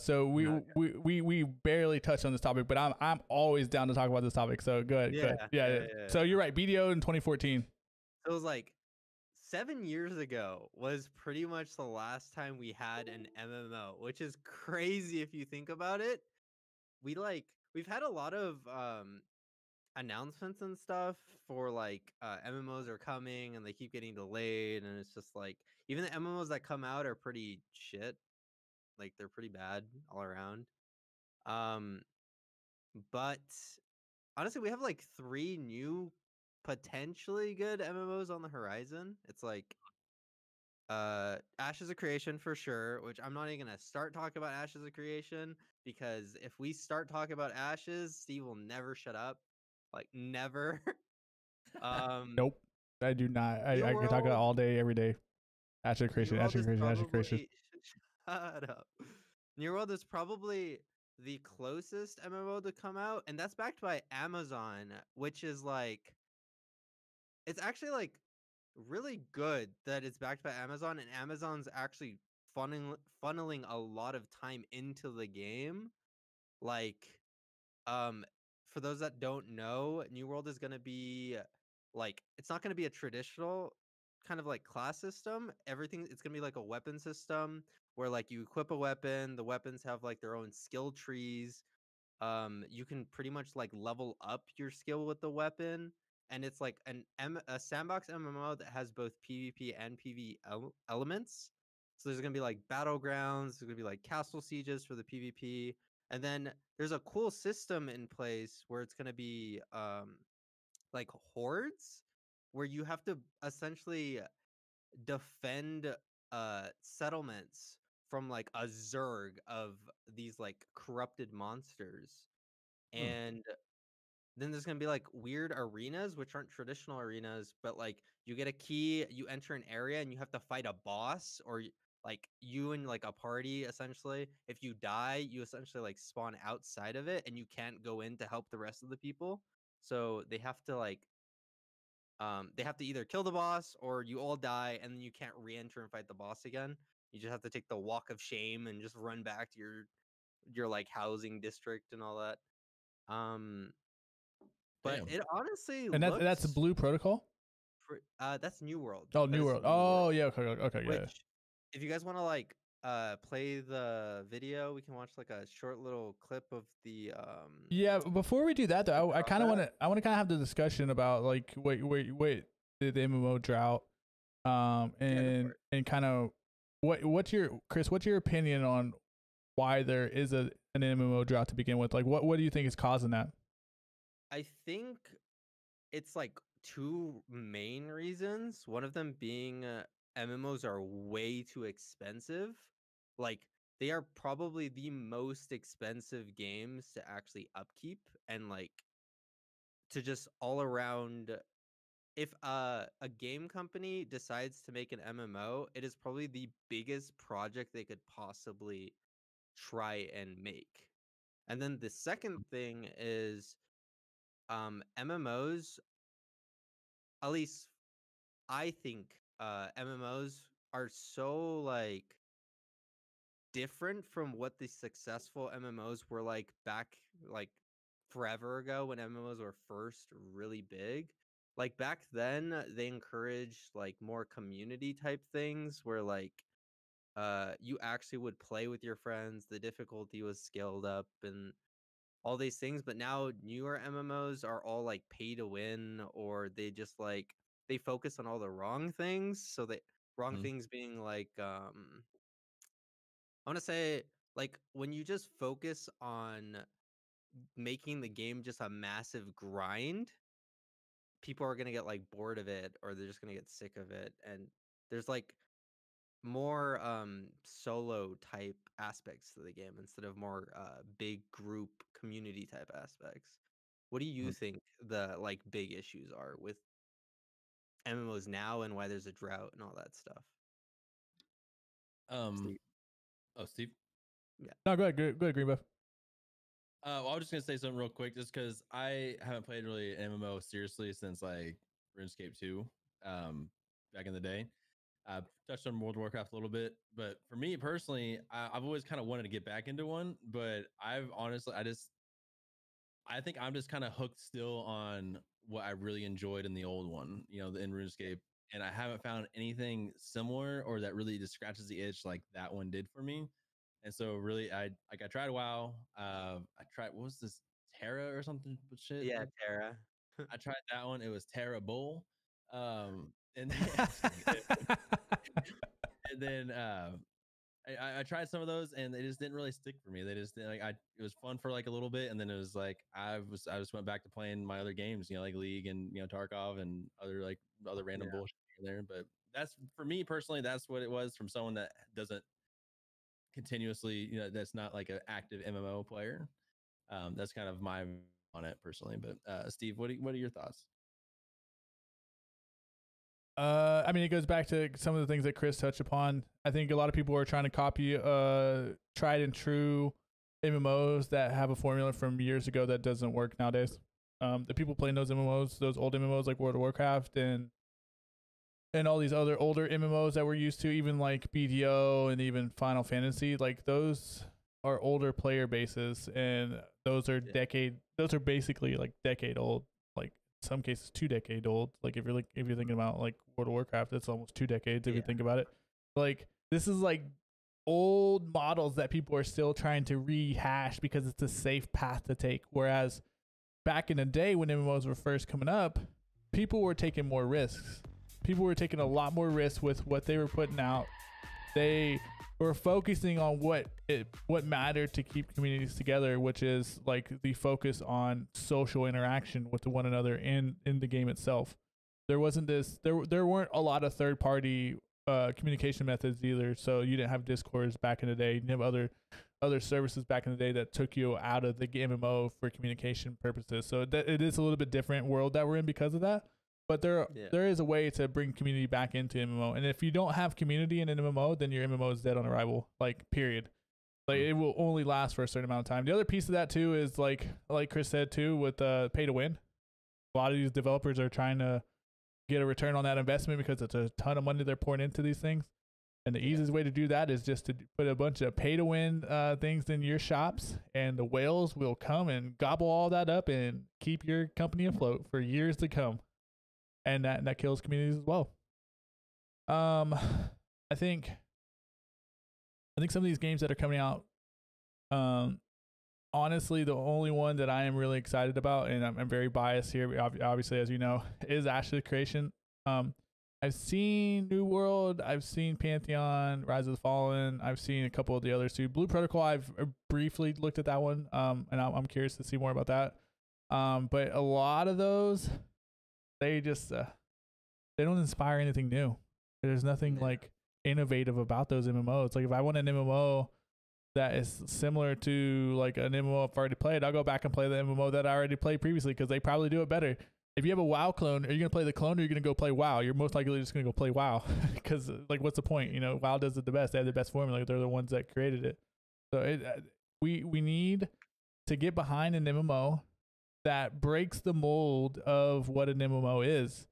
So we barely touched on this topic, but I'm always down to talk about this topic. So good. Yeah. So you're right. BDO in 2014. It was like 7 years ago was pretty much the last time we had an MMO, which is crazy if you think about it. We've had a lot of announcements and stuff for like MMOs are coming, and they keep getting delayed, and it's just like, even the MMOs that come out are pretty shit. Like, they're pretty bad all around. But honestly, we have like 3 new potentially good MMOs on the horizon. It's like Ashes of Creation for sure, which I'm not even gonna start talking about Ashes of Creation, because if we start talking about Ashes, Steve will never shut up. Like, never. Nope, I do not. I can talk about all day, every day. Ashes of Creation. Shut up. New World is probably the closest MMO to come out, and that's backed by Amazon, which is like, it's actually like really good that it's backed by Amazon, and Amazon's actually funneling a lot of time into the game. Like, for those that don't know, New World is gonna be like, it's not gonna be a traditional kind of like class system. It's gonna be like a weapon system where like you equip a weapon, the weapons have like their own skill trees. You can pretty much like level up your skill with the weapon, and it's like a sandbox MMO that has both PvP and PvE elements. So there's gonna be like battlegrounds. There's gonna be like castle sieges for the PvP, and then there's a cool system in place where it's gonna be like hordes, where you have to essentially defend settlements from like a zerg of these like corrupted monsters. And then there's gonna be like weird arenas, which aren't traditional arenas, but like you get a key, you enter an area, and you have to fight a boss, or like you and like a party essentially. If you die, you essentially like spawn outside of it, and you can't go in to help the rest of the people. So they have to either kill the boss or you all die, and then you can't re-enter and fight the boss again. You just have to take the walk of shame and just run back to your like housing district and all that. But Damn. it honestly And looks that's a Blue Protocol. that's New World. Oh, That New is World. New Oh, World. yeah. Okay, yeah. Which, if you guys want to like play the video, we can watch like a short little clip of the Yeah, before we do that though, I kind of drawback. want to kind of have the discussion about like wait the MMO drought, Yeah, go for and it. kind of what's your opinion on why there is an MMO drought to begin with? Like, what do you think is causing that? I think it's like two main reasons. One of them being MMOs are way too expensive. Like they are probably the most expensive games to actually upkeep and like to just all around. If a game company decides to make an MMO, it is probably the biggest project they could possibly try and make. And then the second thing is MMOs, at least I think MMOs are so like different from what the successful MMOs were like back like forever ago when MMOs were first really big. Like back then they encouraged like more community type things where like you actually would play with your friends, the difficulty was scaled up and all these things, but now newer MMOs are all like pay to win, or they just like they focus on all the wrong things. So they wrong things being like I want to say like when you just focus on making the game just a massive grind, people are going to get like bored of it or they're just going to get sick of it. And there's like more solo type aspects to the game instead of more big group community type aspects. What do you think the like big issues are with MMOs now and why there's a drought and all that stuff? Steve? Steve. Yeah. No, go ahead, GreenBuff. Well, I was just gonna say something real quick, just because I haven't played really an MMO seriously since like RuneScape 2, back in the day. I've touched on World of Warcraft a little bit, but for me personally, I've always kind of wanted to get back into one. But I've honestly, I think I'm just kind of hooked still on what I really enjoyed in the old one, in RuneScape, and I haven't found anything similar or that really just scratches the itch like that one did for me. And so really, I tried WoW. I tried, what was this, Terra or something shit? Yeah, Terra. I tried that one. It was terrible. And and then I tried some of those and they just didn't really stick for me. They just didn't, it was fun for like a little bit, and then it was like I just went back to playing my other games, like League and Tarkov and other random bullshit here and there. But that's, for me personally, that's what it was from someone that doesn't continuously, that's not like an active MMO player. That's kind of my on it personally. But Steve, what are your thoughts? I mean, it goes back to some of the things that Chris touched upon. I think a lot of people are trying to copy tried and true MMOs that have a formula from years ago that doesn't work nowadays. The people playing those MMOs, those old MMOs like World of Warcraft and all these other older MMOs that we're used to, even like BDO and even Final Fantasy, like those are older player bases, and those are those are basically like decade old, like in some cases 2 decade old. Like if you're thinking about like World of Warcraft, it's almost 2 decades if you think about it. Like this is like old models that people are still trying to rehash because it's a safe path to take. Whereas back in the day when MMOs were first coming up, people were taking more risks. People were taking a lot more risks with what they were putting out. they were focusing on what mattered to keep communities together, which is like the focus on social interaction with one another in the game itself. There wasn't there weren't a lot of third party communication methods either. So you didn't have Discords back in the day. You didn't have other services back in the day that took you out of the MMO for communication purposes. So it is a little bit different world that we're in because of that. But there is a way to bring community back into MMO. And if you don't have community in an MMO, then your MMO is dead on arrival. Like, period. Like, it will only last for a certain amount of time. The other piece of that too is like Chris said too, with pay to win. A lot of these developers are trying to get a return on that investment because it's a ton of money they're pouring into these things. And the easiest way to do that is just to put a bunch of pay to win things in your shops, and the whales will come and gobble all that up and keep your company afloat for years to come. And that kills communities as well. I think some of these games that are coming out, honestly, the only one that I am really excited about, and I'm very biased here, obviously, as you know, is Ashes Creation. I've seen New World, I've seen Pantheon, Rise of the Fallen, I've seen a couple of the others too. Blue Protocol, I've briefly looked at that one, and I'm curious to see more about that. But a lot of those, they just they don't inspire anything new. There's nothing like innovative about those MMOs. Like, if I want an MMO that is similar to like an MMO I've already played, I'll go back and play the MMO that I already played previously because they probably do it better. If you have a WoW clone, are you gonna play the clone or are you gonna go play WoW? You're most likely just gonna go play WoW because like, what's the point? You know, WoW does it the best. They have the best formula. They're the ones that created it. So we need to get behind an MMO that breaks the mold of what an MMO is.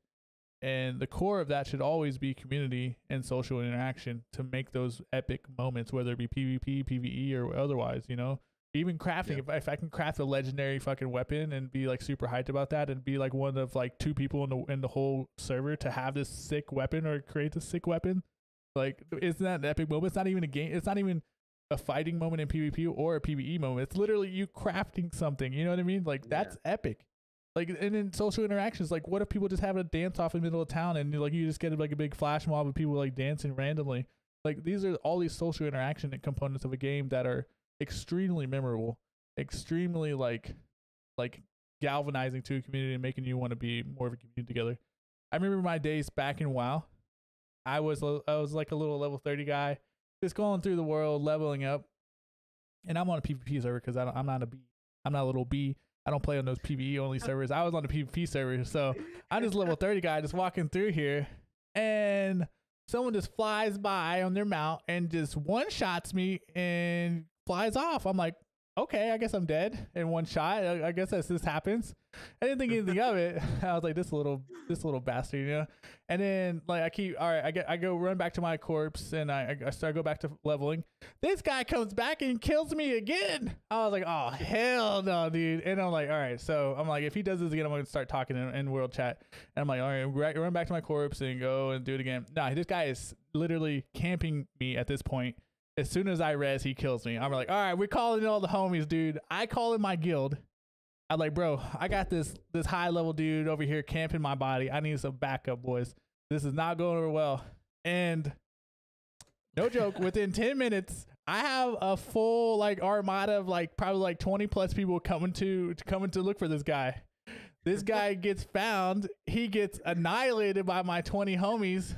And the core of that should always be community and social interaction to make those epic moments, whether it be PvP, PvE, or otherwise, you know? Even crafting, if I can craft a legendary fucking weapon and be like super hyped about that and be like one of like 2 people in the whole server to have this sick weapon or create this sick weapon, like, isn't that an epic moment? It's not even a game. It's not even a fighting moment in PvP or a PvE moment. It's literally you crafting something. You know what I mean? Like, that's epic. Like, and in social interactions, like, what if people just have a dance off in the middle of town and like you just get like a big flash mob of people like dancing randomly? Like, these are all these social interaction components of a game that are extremely memorable, extremely like galvanizing to a community and making you want to be more of a community together. I remember my days back in WoW. I was like a little level 30 guy, just going through the world, leveling up, and I'm on a PvP server because I'm not a little B. I don't play on those PvE only servers. I was on the PvP server, so I'm just level 30 guy just walking through here, and someone just flies by on their mount and just one-shots me and flies off. I'm like, okay, I guess I'm dead in one shot. I guess this happens. I didn't think anything of it. I was like, this little bastard, you know? And then like I go run back to my corpse and I go back to leveling. This guy comes back and kills me again. I was like, oh hell no, dude. And I'm like, all right. So I'm like, if he does this again, I'm gonna start talking in world chat. And I'm like, all right, run back to my corpse and go and do it again. Nah, this guy is literally camping me at this point. As soon as I res, he kills me. I'm like, all right, we're calling in all the homies, dude. I call in my guild. I'm like, bro, I got this high level dude over here camping my body. I need some backup, boys. This is not going over well. And no joke, within 10 minutes, I have a full like armada of like probably like 20 plus people coming to look for this guy. This guy gets found. He gets annihilated by my 20 homies.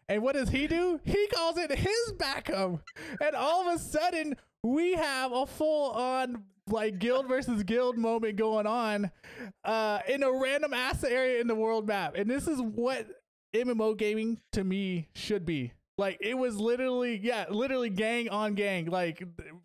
And what does he do? He calls it his backup. And all of a sudden, we have a full-on like guild versus guild moment going on in a random ass area in the world map. And this is what MMO gaming to me should be. Like, it was literally gang on gang, like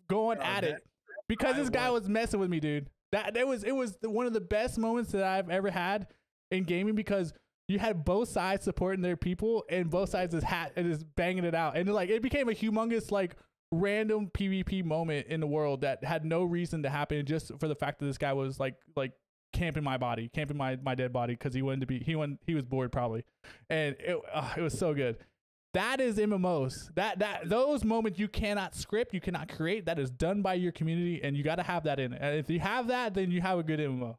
going at it. Because this guy was messing with me, dude. It was one of the best moments that I've ever had in gaming because you had both sides supporting their people and both sides is banging it out. And like, it became a humongous, like, random PvP moment in the world that had no reason to happen just for the fact that this guy was like camping my body, camping my dead body because he was bored probably. And it was so good. That is MMOs. Those moments you cannot script, you cannot create. That is done by your community, and you got to have that in it. And if you have that, then you have a good MMO.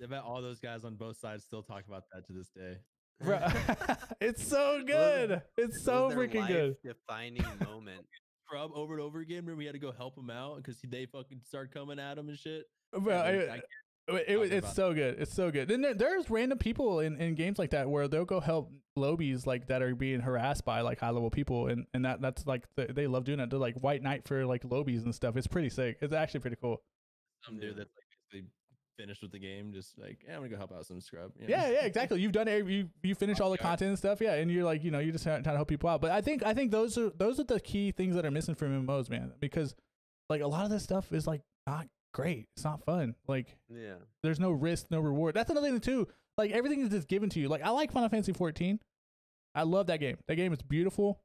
I bet all those guys on both sides still talk about that to this day. Bro, it's so good. It's so freaking good. Defining moment. Scrub over and over again. Remember, we had to go help him out because they fucking start coming at him and shit. Bro, it's so good. It's so good. Then there's random people in games like that where they'll go help lobies like that are being harassed by like high level people, and that's like they love doing it. They're like White Knight for like lobies and stuff. It's pretty sick. It's actually pretty cool. Some dude that's like basically finished with the game, just like, yeah, I'm gonna go help out some scrub. You know? Yeah, exactly. You've done it. You finish all the content and stuff. Yeah, and you're like, you're just trying to help people out. But I think those are the key things that are missing from MMOs, man. Because like a lot of this stuff is like not great. It's not fun. Like, yeah, there's no risk, no reward. That's another thing too. Like everything is just given to you. Like I like Final Fantasy 14. I love that game. That game is beautiful.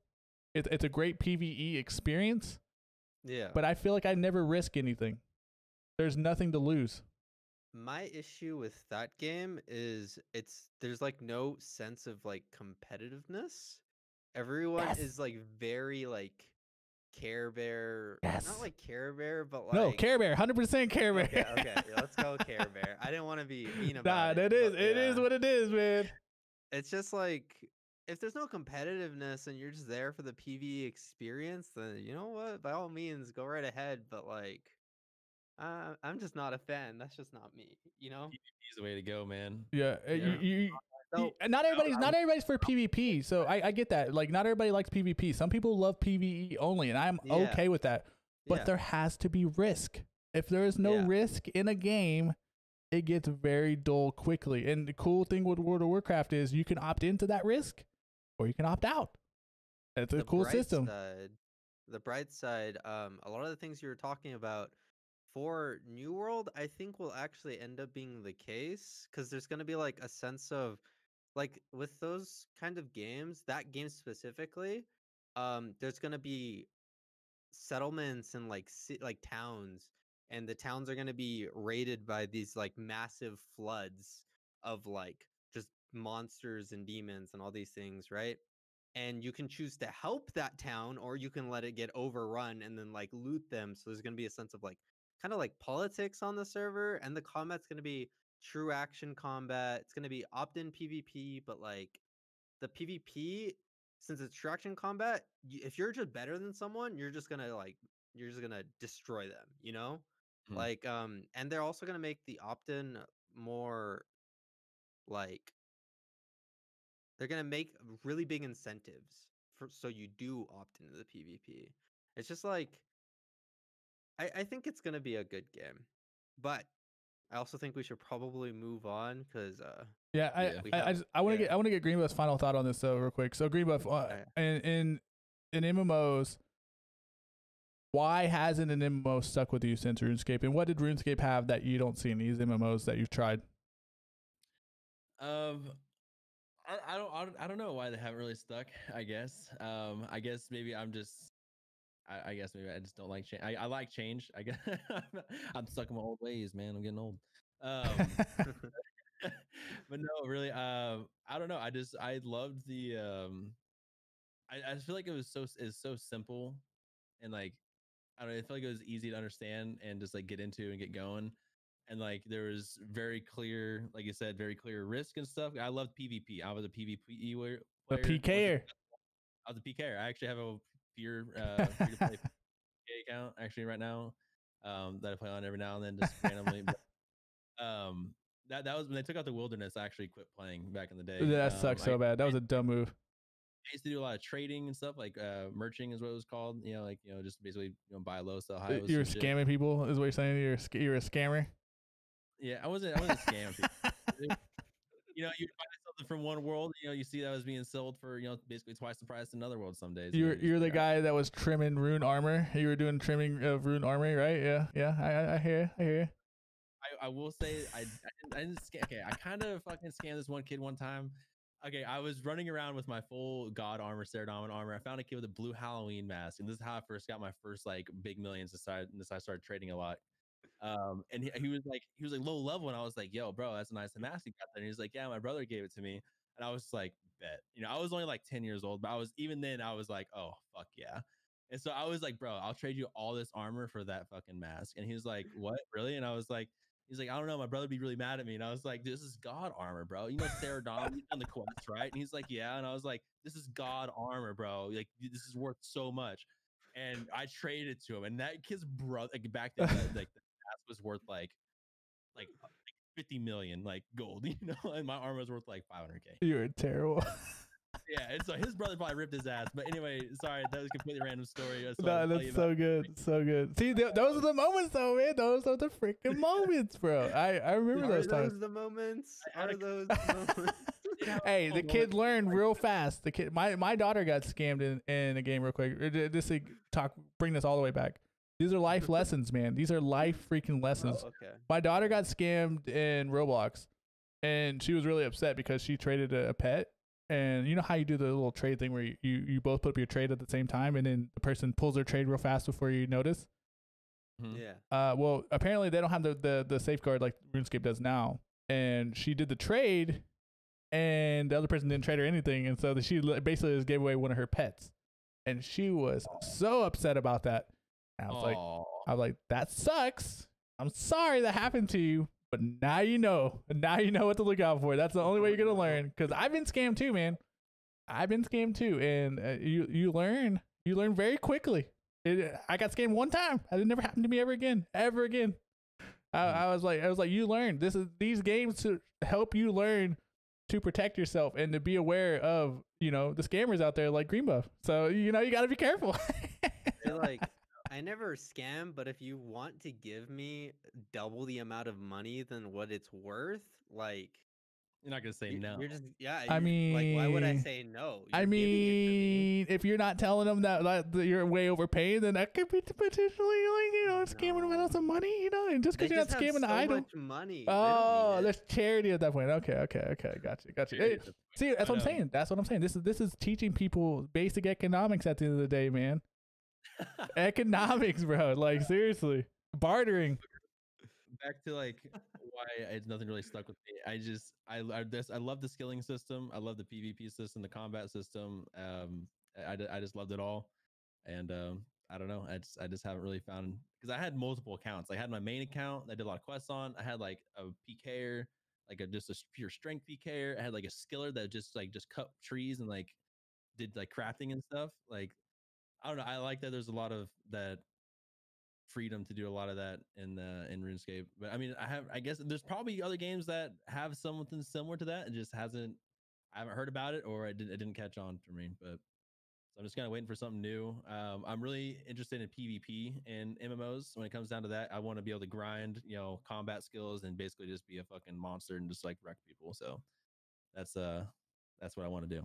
It's a great PvE experience. Yeah. But I feel like I never risk anything. There's nothing to lose. My issue with that game is there's like no sense of like competitiveness. Everyone is like very like Care Bear. Not like Care Bear, but like no, Care Bear, 100% Care Bear. Okay, let's go Care Bear. I didn't want to be mean about it. It is what it is, man. It's just like if there's no competitiveness and you're just there for the PvE experience, then you know what? By all means, go right ahead. But like, I'm just not a fan. That's just not me. You know, PvP is the way to go, man. Yeah, not everybody's for PvP. So I get that. Like, not everybody likes PvP. Some people love PvE only, and I'm okay with that. But there has to be risk. If there is no risk in a game, it gets very dull quickly. And the cool thing with World of Warcraft is you can opt into that risk, or you can opt out. It's a cool system. The bright side, a lot of the things you were talking about for New World, I think will actually end up being the case, because there's going to be like a sense of like with those kind of games, that game specifically, there's going to be settlements and like towns, and the towns are going to be raided by these like massive floods of like just monsters and demons and all these things, right? And you can choose to help that town, or you can let it get overrun and then like loot them. So there's going to be a sense of like kind of like politics on the server, and the combat's going to be true action combat. It's going to be opt-in PvP, but like the PvP, since it's true action combat, if you're just better than someone, you're just going to destroy them, you know? Like and they're also going to make the opt-in more like, they're going to make really big incentives so you do opt into the PvP. It's just like, I think it's going to be a good game, but I also think we should probably move on because I want to get GreenBuff's final thought on this though real quick. So GreenBuff, in MMOs, why hasn't an MMO stuck with you since RuneScape, and what did RuneScape have that you don't see in these MMOs that you've tried? I don't know why they haven't really stuck. I guess maybe I'm just. I guess maybe I just don't like change. I like change. I guess I'm stuck in my old ways, man. I'm getting old. But no, really. I don't know. I loved the. I feel like it's so simple, and like I don't know. I feel like it was easy to understand and just like get into and get going. And like there was very clear, like you said, very clear risk and stuff. I loved PvP. I was a PvP player. The PKer. I was a PKer. I actually have a free-to-play account actually right now that I play on every now and then just randomly. But, that was when they took out the wilderness. I actually quit playing back in the day. That sucks so bad. That was a dumb move. I used to do a lot of trading and stuff, like merching is what it was called. Just basically buy low, sell high. You're scamming people, is what you're saying? You're a scammer. Yeah, I wasn't scamming people. You buy something from one world, you see that was being sold for, basically twice the price in another world some days. You're the guy that was trimming rune armor. You were doing trimming of rune armor, right? Yeah. I hear you. I will say I didn't scam. Okay, I kind of fucking scammed this one kid one time. Okay, I was running around with my full god armor, Saradomin armor. I found a kid with a blue Halloween mask, and this is how I first got my first like big millions. I started trading a lot. And he was like low level, and I was like, yo, bro, that's a nice mask you got there. And he was like, yeah, my brother gave it to me. And I was like, bet. I was only like 10 years old, but I was like, oh fuck yeah. And so I was like, bro, I'll trade you all this armor for that fucking mask. And he was like, what, really? And I was like, He's like, I don't know, my brother'd be really mad at me. And I was like, this is God armor, bro. You know Ceradon, you've done the quest, right? And he's like, yeah. And I was like, this is God armor, bro. Like, this is worth so much. And I traded it to him. And that kid's brother, like back then, like the ass was worth like 50 million like gold, you know, and my armor was worth like 500K. You're terrible. Yeah, and so his brother probably ripped his ass. But anyway, sorry, that was a completely random story. No, that's so good, so good. See, those are the moments, though, man. Those are the freaking moments, bro. I remember those times. Are those the moments? Are those moments? Hey, the kid learned real fast. The kid, my daughter got scammed in a game real quick. Just to bring this all the way back. These are life lessons, man. These are life freaking lessons. Oh, okay. My daughter got scammed in Roblox, and she was really upset because she traded a pet. And you know how you do the little trade thing where you both put up your trade at the same time, and then the person pulls their trade real fast before you notice? Yeah. Well, apparently they don't have the safeguard like RuneScape does now. And she did the trade, and the other person didn't trade her anything. And so she basically just gave away one of her pets. And she was so upset about that. And I was like, that sucks. I'm sorry that happened to you. But now you know. Now you know what to look out for. That's the only way you're gonna learn. Because I've been scammed too, man. I've been scammed too, and you learn. You learn very quickly. I got scammed one time. It never happened to me ever again. Ever again. I was like, you learn. These games to help you learn to protect yourself and to be aware of the scammers out there like GreenBuff. So you got to be careful. Like, I never scam, but if you want to give me double the amount of money than what it's worth, like, you're not gonna say no. You're just I mean, like, why would I say no? I mean, if you're not telling them that you're way overpaying, then that could be potentially scamming them out of some money, and just because you're not scamming the idol. Much money. Oh, there's charity at that point. Okay, got you. Hey, see, that's what I'm saying. That's what I'm saying. This is teaching people basic economics at the end of the day, man. Economics, bro. Like, seriously, bartering. Back to like why it's nothing really stuck with me. I love the skilling system. I love the PvP system, the combat system. I just loved it all, and I don't know. I just haven't really found, because I had multiple accounts. I had my main account that I did a lot of quests on. I had like a PKer, like just a pure strength PKer. I had like a skiller that just cut trees and like did like crafting and stuff. Like, I don't know. I like that there's a lot of that freedom to do a lot of that in RuneScape. But I mean, I guess there's probably other games that have something similar to that. It just I haven't heard about it, or it didn't catch on for me. But so I'm just kind of waiting for something new. I'm really interested in PvP and MMOs. When it comes down to that, I want to be able to grind, combat skills and basically just be a fucking monster and just like wreck people. So that's what I want to do.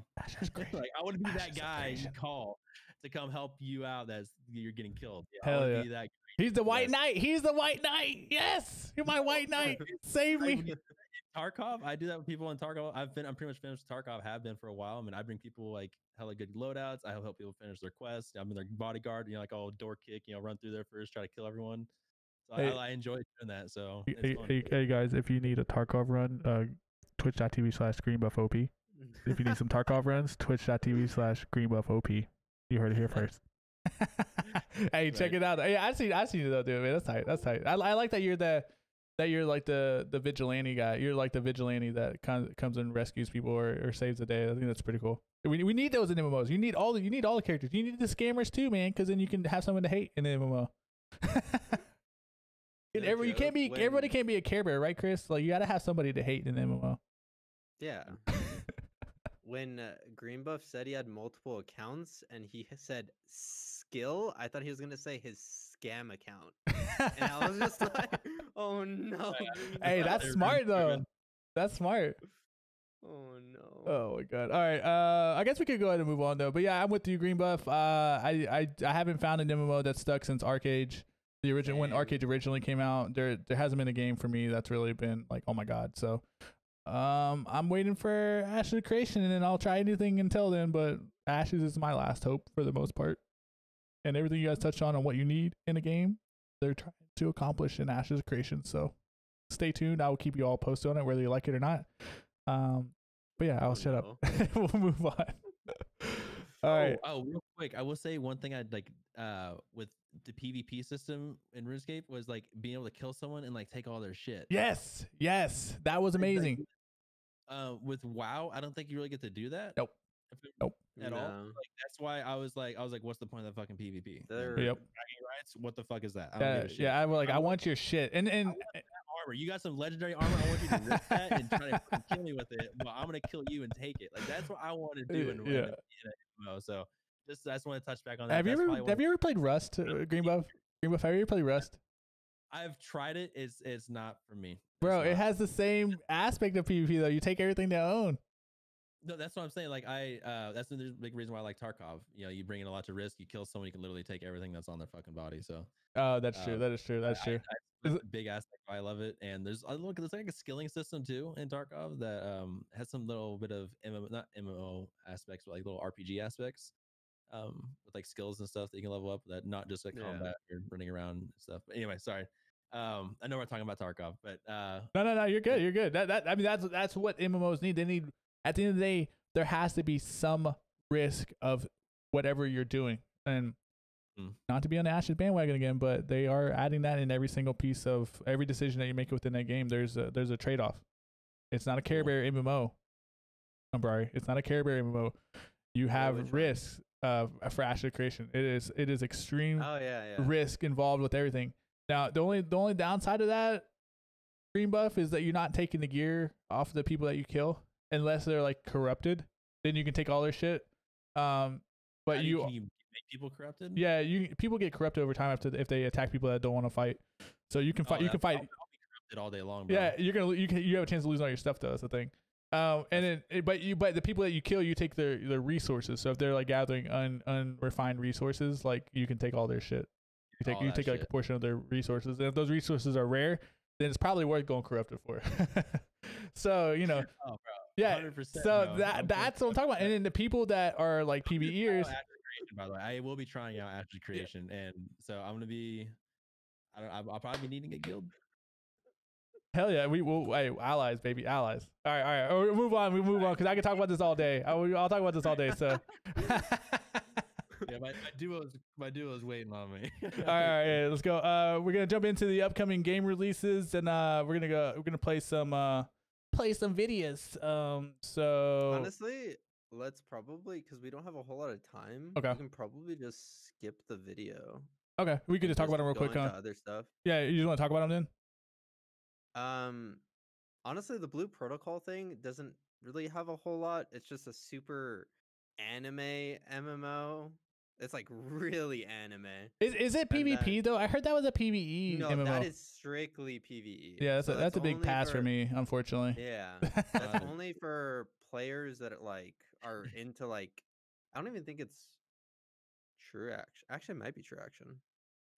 Like, I want to be that guy you call to come help you out that's you're getting killed. Yeah, hell yeah. Be that guy. He's the white knight. He's the white knight. Yes, you're my white knight. Save me. Tarkov, I do that with people in Tarkov. I'm pretty much finished with Tarkov. Have been for a while. I mean, I bring people like hella good loadouts. I help people finish their quests. I'm in their bodyguard. Like all door kick. Run through there first, try to kill everyone. So hey, I enjoy doing that. So hey guys, if you need a Tarkov run, twitch.tv/GreenBuffOP. If you need some Tarkov runs, twitch.tv/GreenBuffOP. You heard it here first. Hey, check it out. Hey, I seen it though, dude. Man, that's tight. I like that you're like the vigilante guy. You're like the vigilante that comes and rescues people or saves the day. I think that's pretty cool. We need those in MMOs. You need all the characters. You need the scammers too, man, because then you can have someone to hate in the MMO. Everybody can't be a Care Bear, right, Chris? Like, you gotta have somebody to hate in the MMO. Yeah. When GreenBuff said he had multiple accounts and he said skill, I thought he was gonna say his scam account, and I was just like, "Oh no!" Hey, that's smart though. That's smart. Oh no! Oh my god! All right, I guess we could go ahead and move on though. But yeah, I'm with you, GreenBuff. I haven't found an MMO that's stuck since Arcade. The original when Arcade originally came out, there hasn't been a game for me that's really been like, oh my god. So. I'm waiting for Ashes Creation, and then I'll try anything until then, but Ashes is my last hope for the most part. And everything you guys touched on what you need in a game, they're trying to accomplish in Ashes Creation. So stay tuned. I will keep you all posted on it, whether you like it or not. But yeah, I'll shut up. We'll move on. All right. Oh, real quick, I will say one thing I'd like with the PvP system in RuneScape was like being able to kill someone and like take all their shit. Yes, that was amazing. With WoW, I don't think you really get to do that. Nope. At all. No. Like that's why I was like, what's the point of that fucking PvP? They're- Yep. Bragging rights? What the fuck is that? I don't give a shit. Yeah, I want your shit. And Armor. You got some legendary armor. I want you to rip that and try to fucking kill me with it. But I'm gonna kill you and take it. Like that's what I want to do in an MMO. So I just want to touch back on that. Have you ever played Rust, GreenBuff? GreenBuff, have you ever played Rust? I've tried it. It's not for me. Bro, it has the same aspect of PvP though. You take everything they own. No, that's what I'm saying. Like that's the big reason why I like Tarkov. You know, you bring in a lot to risk. You kill someone, you can literally take everything that's on their fucking body. So. Oh, that's true. That is true. That's true. That's a big aspect. I love it. And there's like a skilling system too in Tarkov that has some little bit of not MMO aspects, but like little RPG aspects. With like skills and stuff that you can level up. That not just like combat or running around and stuff. But anyway, sorry. I know we're talking about Tarkov, but no, you're good. You're good. I mean, that's what MMOs need. They need, at the end of the day, there has to be some risk of whatever you're doing. And not to be on the Ashes bandwagon again, but they are adding that in every single piece of every decision that you make within that game. There's a trade-off. It's not a Care Bear MMO. Umbrare. It's not a Care Bear MMO. You have risks for asset creation. It is extreme risk involved with everything. Now the only downside of that, GreenBuff, is that you're not taking the gear off the people that you kill unless they're like corrupted. Then you can take all their shit. But can you make people corrupted? Yeah, people get corrupted over time if they attack people that don't want to fight. So you can fight. You can fight. I'll be corrupted all day long. Bro. Yeah, you have a chance to lose all your stuff though. That's the thing. And then but the people that you kill, you take their resources. So if they're like gathering unrefined resources, like you can take all their shit. You take like a portion of their resources. And if those resources are rare, then it's probably worth going corrupted for. So you know. Oh, bro. Yeah. So that's what I'm talking about. And then the people that are like PvEers. By the way, I will be trying out Ashes Creation, and so I'm gonna be. I'll probably be needing a guild. Hell yeah, we will. Hey, allies, baby, allies. All right. We move on because I can talk about this all day. I'll talk about this all day. So. Yeah, my duo is waiting on me. All right, let's go. We're gonna jump into the upcoming game releases, and we're gonna play some videos. So honestly, let's probably, because we don't have a whole lot of time. Okay. We can probably just skip the video. Okay, we could just talk about them real quick. Other stuff. Yeah, you just want to talk about them then? Honestly, the Blue Protocol thing doesn't really have a whole lot. It's just a super anime MMO. It's like really anime. Is it PvP though? I heard that was a PvE no, MMO. that is strictly PvE. Yeah, that's a big pass for me, unfortunately. Yeah, that's only for players that are into like. I don't even think it's True Action. Actually, it might be True Action.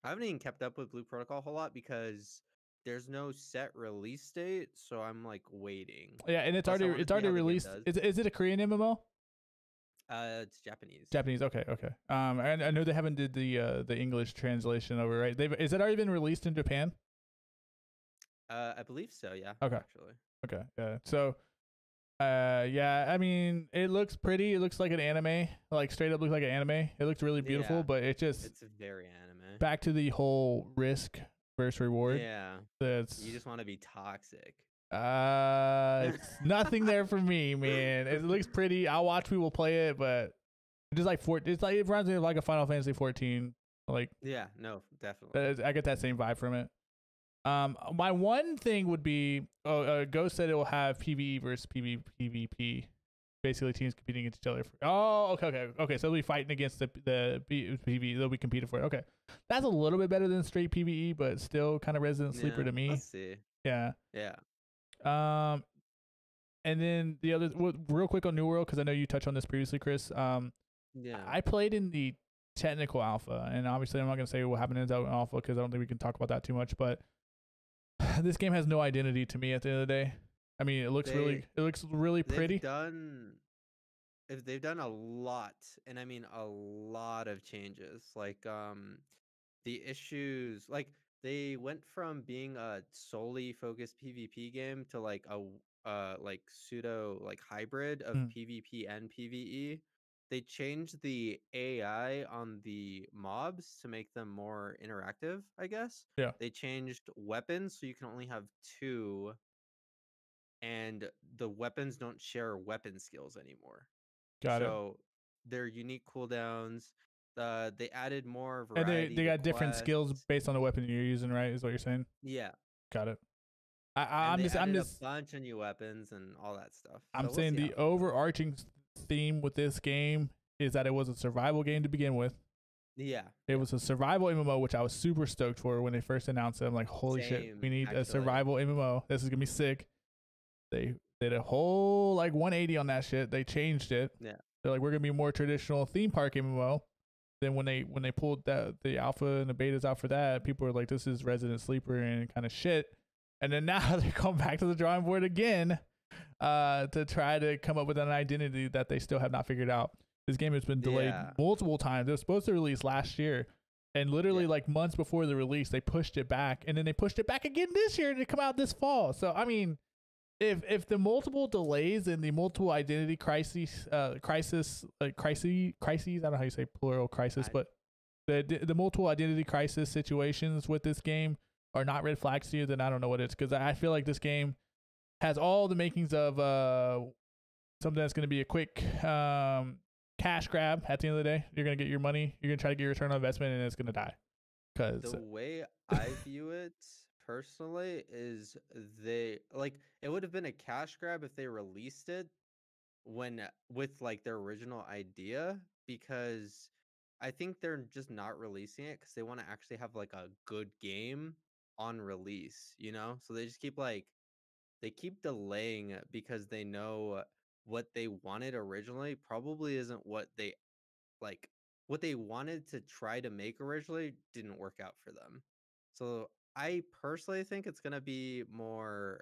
I haven't even kept up with Blue Protocol a whole lot because there's no set release date, so I'm like waiting. Yeah, and it's already released. Is it a Korean MMO? It's Japanese. Japanese. Okay. And I know they haven't did the English translation over, right? Is it already been released in Japan? I believe so. Yeah. Okay. Actually. Okay. Yeah. So, yeah. I mean, it looks pretty. It looks like an anime. Like straight up looks like an anime. It looks really beautiful, but it's very anime. Back to the whole risk versus reward. Yeah. You just want to be toxic. It's nothing there for me, man. It looks pretty. I'll watch people play it, but it's like it reminds me of like a Final Fantasy 14. Like, yeah, no, definitely. I get that same vibe from it. My one thing would be, Ghost said it will have PvE versus PvP. Basically, teams competing against each other. Okay. So they'll be fighting against the PvE. They'll be competing for it. Okay, that's a little bit better than straight PvE, but still kind of Resident Sleeper to me. Let's see. Yeah. Yeah. And then the other, real quick on New World, because I know you touched on this previously, Chris. Yeah. I played in the technical alpha, and obviously I'm not gonna say what happened in the alpha because I don't think we can talk about that too much. But this game has no identity to me at the end of the day. I mean, it looks really pretty. They've done a lot, and I mean a lot of changes. Like the issues, like they went from being a solely focused PvP game to like a pseudo hybrid of PvP and PvE. they changed the AI on the mobs to make them more interactive, I guess. Yeah. They changed weapons so you can only have 2, and the weapons don't share weapon skills anymore. Got it. So they're unique cooldowns. They added more And variety they to got different skills quests. based on the weapon you're using, right? Is what you're saying? Yeah. Got it. And I'm they just added a bunch of new weapons and all that stuff. I'm So we'll saying see how the it goes. overarching theme with this game is that it was a survival game to begin with. Yeah. It was a survival MMO, which I was super stoked for when they first announced it. I'm like, holy shit, Same, we need a actually. survival MMO. This is gonna be sick. They did a whole like 180 on that shit. They changed it. Yeah. They're like, we're gonna be more traditional theme park MMO. Then when they pulled the alpha and the betas out for that, people were like, this is Resident Sleeper and kind of shit. And then now they're coming back to the drawing board again to try to come up with an identity that they still have not figured out. This game has been delayed multiple times. It was supposed to release last year, and literally like months before the release, they pushed it back, and then they pushed it back again this year to come out this fall. So I mean, if the multiple delays and the multiple identity crises, crises, I don't know how you say plural crisis, but the multiple identity crisis situations with this game are not red flags to you, then I don't know what it is, because I feel like this game has all the makings of something that's going to be a quick cash grab at the end of the day. You're going to get your money, you're going to try to get your return on investment, and it's going to die. Because the way I view it personally is it would have been a cash grab if they released it with like their original idea, because I think they're just not releasing it because they want to actually have like a good game on release, so they just keep delaying it because they know what they wanted originally probably isn't what they wanted to try to make originally didn't work out for them. So I personally think it's going to be more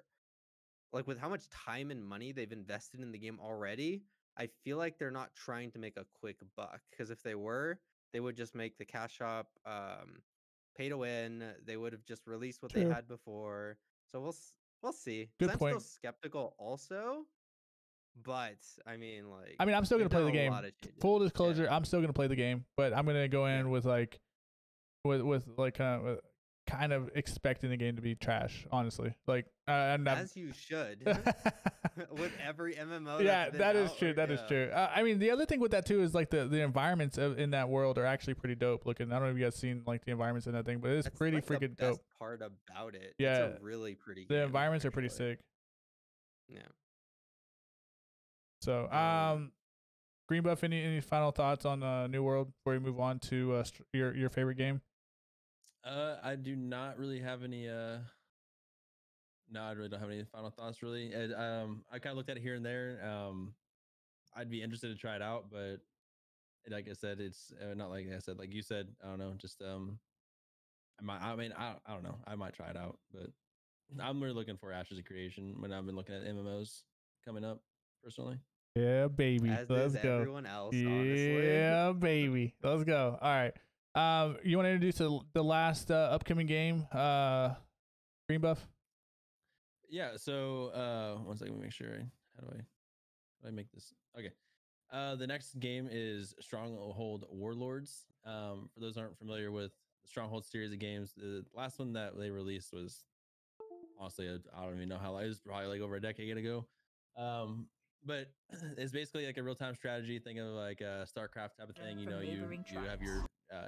like, with how much time and money they've invested in the game already, I feel like they're not trying to make a quick buck, because if they were, they would just make the cash shop pay to win. They would have just released what they had before. So we'll see. Good I'm point. still skeptical also, but I mean, I'm still gonna play the game. Full disclosure, Yeah. I'm still gonna play the game, but I'm gonna go in with kind of expecting the game to be trash, honestly. As you should. With every MMO. Yeah, that is true. That is true. I mean, the other thing with that too is like the environments in that world are actually pretty dope looking. I don't know if you guys seen like the environments in that thing, but it's pretty freaking the dope. best part about it. Yeah, it's a really pretty. The environments are pretty sick. Yeah. So, GreenBuff, any final thoughts on New World before we move on to your favorite game? I do not really have any. No, I really don't have any final thoughts. Really, I kind of looked at it here and there. I'd be interested to try it out, but like I said, it's not like I said. Like you said, I don't know. Just I don't know. I might try it out, but I'm really looking for Ashes of Creation when I've been looking at MMOs coming up personally. Yeah, baby. Let's go. Everyone else, honestly. Yeah, baby. Let's go. All right. You want to introduce the last upcoming game, GreenBuff? Yeah. So, one second. Let me make sure. How do I make this? Okay. The next game is Stronghold Warlords. For those who aren't familiar with the Stronghold series of games, the last one that they released was honestly, I don't even know how long. It was probably like over a decade ago. But it's basically like a real-time strategy. Think of like a StarCraft type of thing. You have your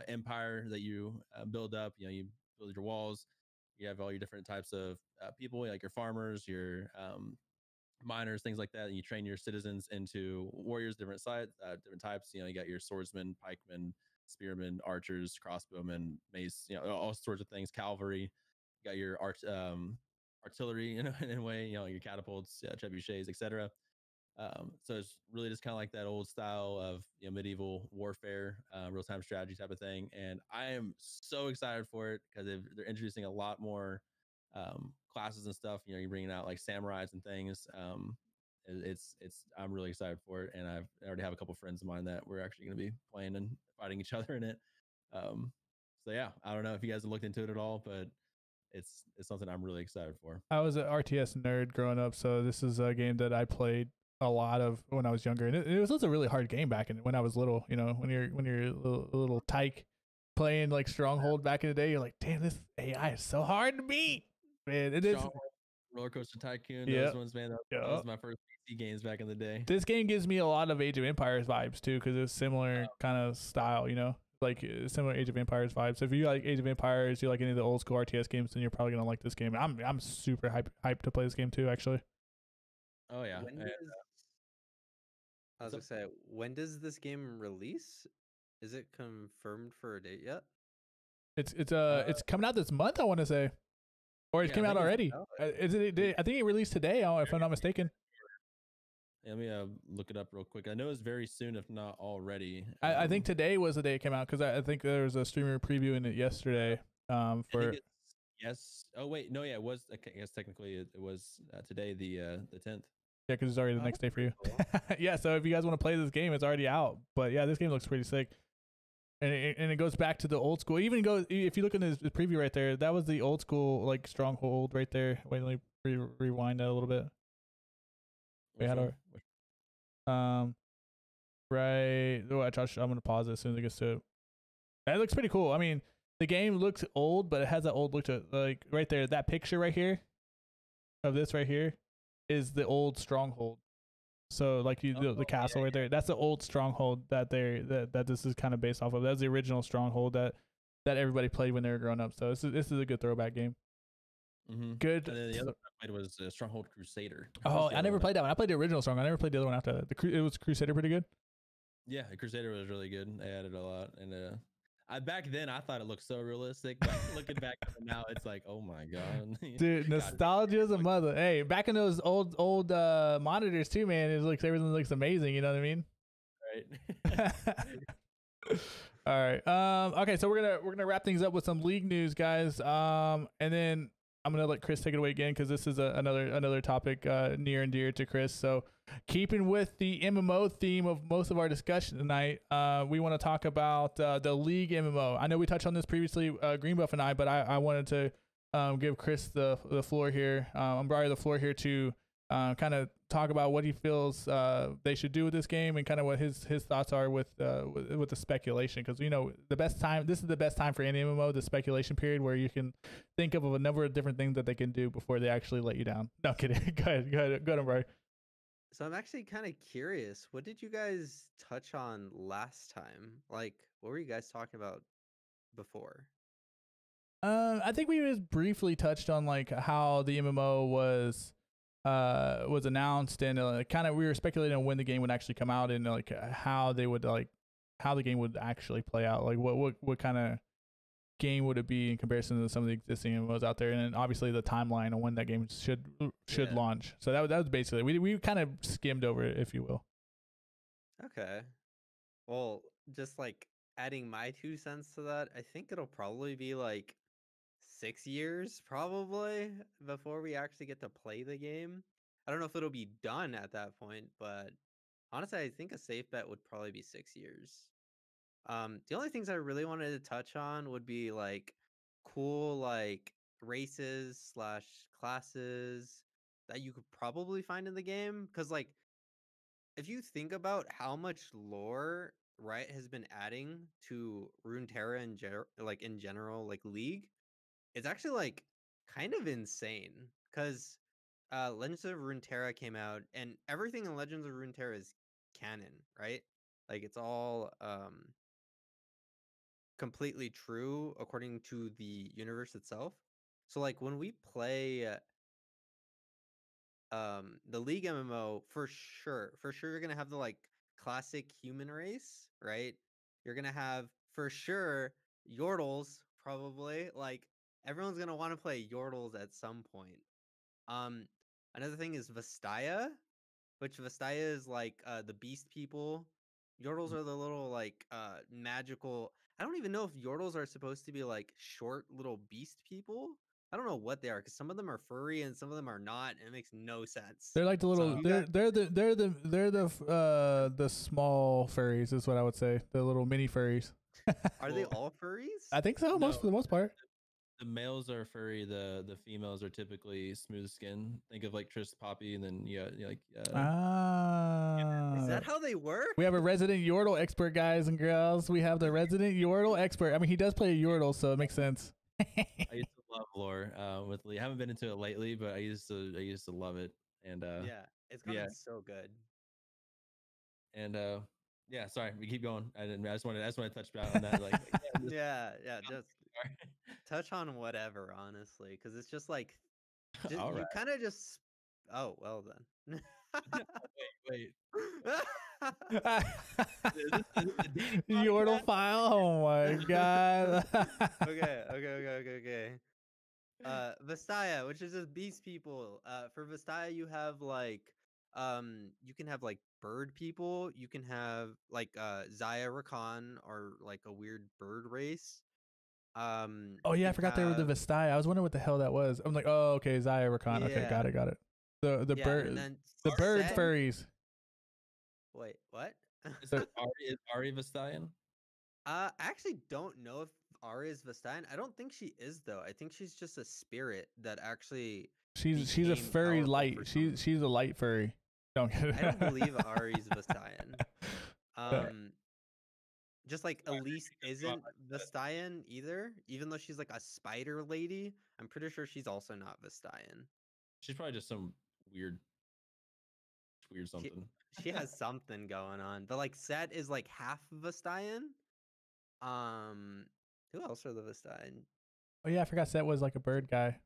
empire that you build up. You build your walls. You have all your different types of people, like your farmers, your miners, things like that, and you train your citizens into warriors, different types. You got your swordsmen, pikemen, spearmen, archers, crossbowmen, mace, all sorts of things, cavalry. You got your artillery in a way, your catapults, trebuchets, etc. So it's really just kind of like that old style of medieval warfare, real-time strategy type of thing. And I am so excited for it because they're introducing a lot more classes and stuff. You're bringing out like samurais and things. I'm really excited for it, and I already have a couple friends of mine that we're actually going to be playing and fighting each other in it. So yeah, I don't know if you guys have looked into it at all, but it's something I'm really excited for. I was an RTS nerd growing up, so this is a game that I played a lot of when I was younger, and it was also a really hard game back when I was little. You know, when you're a little tyke playing like Stronghold back in the day, you're like, damn, this AI is so hard to beat. Man, it is. Roller Coaster Tycoon, Yeah. those ones, man. That was my first PC games back in the day. This game gives me a lot of Age of Empires vibes too, because it's similar kind of style, you know, like similar Age of Empires vibes. So if you like Age of Empires, you like any of the old school RTS games, then you're probably gonna like this game. I'm super hyped to play this game too, actually. Oh yeah. I was gonna say, when does this game release? Is it confirmed for a date yet? It's coming out this month, I want to say, or it came out already. Is it? I think it released today, if I'm not mistaken. Yeah, let me look it up real quick. I know it's very soon, if not already. I think today was the day it came out, because I think there was a streamer previewing it yesterday. Yes. Oh wait, no, yeah, it was. I guess technically it was today, the 10th. Yeah, because it's already the next day for you. Yeah, so if you guys want to play this game, it's already out. But yeah, this game looks pretty sick. And it goes back to the old school. Even goes, if you look in the preview right there, that was the old school like Stronghold right there. Wait, let me rewind that a little bit. Wait, how do right. Oh, I'm gonna pause it as soon as it gets to it. That looks pretty cool. I mean, the game looks old, but it has that old look to it. Like right there, that picture right here of this right here is the old Stronghold. So like the castle right there, that's the old Stronghold that this is kind of based off of. That's the original Stronghold that everybody played when they were growing up. So this is a good throwback game. Mm-hmm. Good. And then the other one I played was Stronghold Crusader. Oh, I never played that one. I played the original Stronghold. I never played the other one after that. It was Crusader pretty good. Yeah, the Crusader was really good. They added a lot, and back then I thought it looked so realistic, but looking back now, it's like, oh my god, dude, nostalgia is a mother. Hey, back in those old monitors too, man. It looks everything looks amazing. You know what I mean? Right. All right. Okay, so we're gonna wrap things up with some league news, guys. And then I'm gonna let Chris take it away again, because this is another topic near and dear to Chris. So, keeping with the MMO theme of most of our discussion tonight, we want to talk about the League MMO. I know we touched on this previously, GreenBuff and I, but I wanted to give Chris the floor here, Umbrare the floor here to kind of talk about what he feels they should do with this game, and kind of what his thoughts are with the speculation, because this is the best time for any MMO, the speculation period, where you can think of a number of different things that they can do before they actually let you down. No kidding. Go ahead, Umbrare. So I'm actually kind of curious, what did you guys touch on last time? Like, what were you guys talking about before? I think we just briefly touched on like how the MMO was announced, and kind of we were speculating on when the game would actually come out, and like how the game would actually play out, like what kind of game would it be in comparison to some of the existing MMOs out there, and then obviously the timeline on when that game should launch. So that was basically we kind of skimmed over it, if you will. Okay. Well, just like adding my 2 cents to that, I think it'll probably be like 6 years probably before we actually get to play the game. I don't know if it'll be done at that point, but honestly, I think a safe bet would probably be 6 years. The only things I really wanted to touch on would be like cool like races / classes that you could probably find in the game, because like if you think about how much lore Riot has been adding to Runeterra in general, like League, it's actually like kind of insane, because Legends of Runeterra came out, and everything in Legends of Runeterra is canon, right? Like it's all completely true according to the universe itself. So like when we play the League MMO, for sure you're gonna have the like classic human race, right? You're gonna have for sure Yordles, probably. Like everyone's gonna want to play Yordles at some point. Another thing is Vastaya, which Vastaya is like the beast people. Yordles are the little like magical. I don't even know if Yordles are supposed to be like short little beast people. I don't know what they are, because some of them are furry and some of them are not, and it makes no sense. They're like the little they're the small furries is what I would say. The little mini furries. Are they all furries? I think so, for the most part. the males are furry, the females are typically smooth skin. Think of like Triss Poppy, and then you got like Is that Ah, how they work? we have a resident Yordle expert, guys and girls. We have the resident Yordle expert. I mean, he does play a Yordle, so it makes sense. I used to love lore with Lee. I haven't been into it lately, but I used to love it. And Yeah, it's gotten yeah. so good. And yeah, sorry, we keep going. I just wanted to touch back on that. Like, Yeah, just touch on whatever, honestly, because it's just like all you right. kind of just. Oh well then. Wait. Yordle file. Oh my god. Okay. Vestaya, which is just beast people. For Vestaya, you have like, you can have like bird people. You can have like Zaya Rakan, or like a weird bird race. Oh you yeah, I can forgot they were the have- Vestaya. I was wondering what the hell that was. I'm like, oh okay, Zaya Rakan. Okay, got Yeah. it. The Yeah, bird, and then the bird Set- furries. Wait, what? Is Ari Vestayan? I actually don't know if Ari is Vestayan. I don't think she is though. I think she's just a spirit that actually. She's a became furry powerful light. for some- She's a light furry. Don't get it. I don't believe Ari's Vestayan. Just like Elise isn't Vestayan either, even though she's like a spider lady. I'm pretty sure she's also not Vestayan. She's probably just some weird something. She has something going on, but like Set is like half Vestayan. Who else are the Vestayan? Oh yeah, I forgot Set was like a bird guy.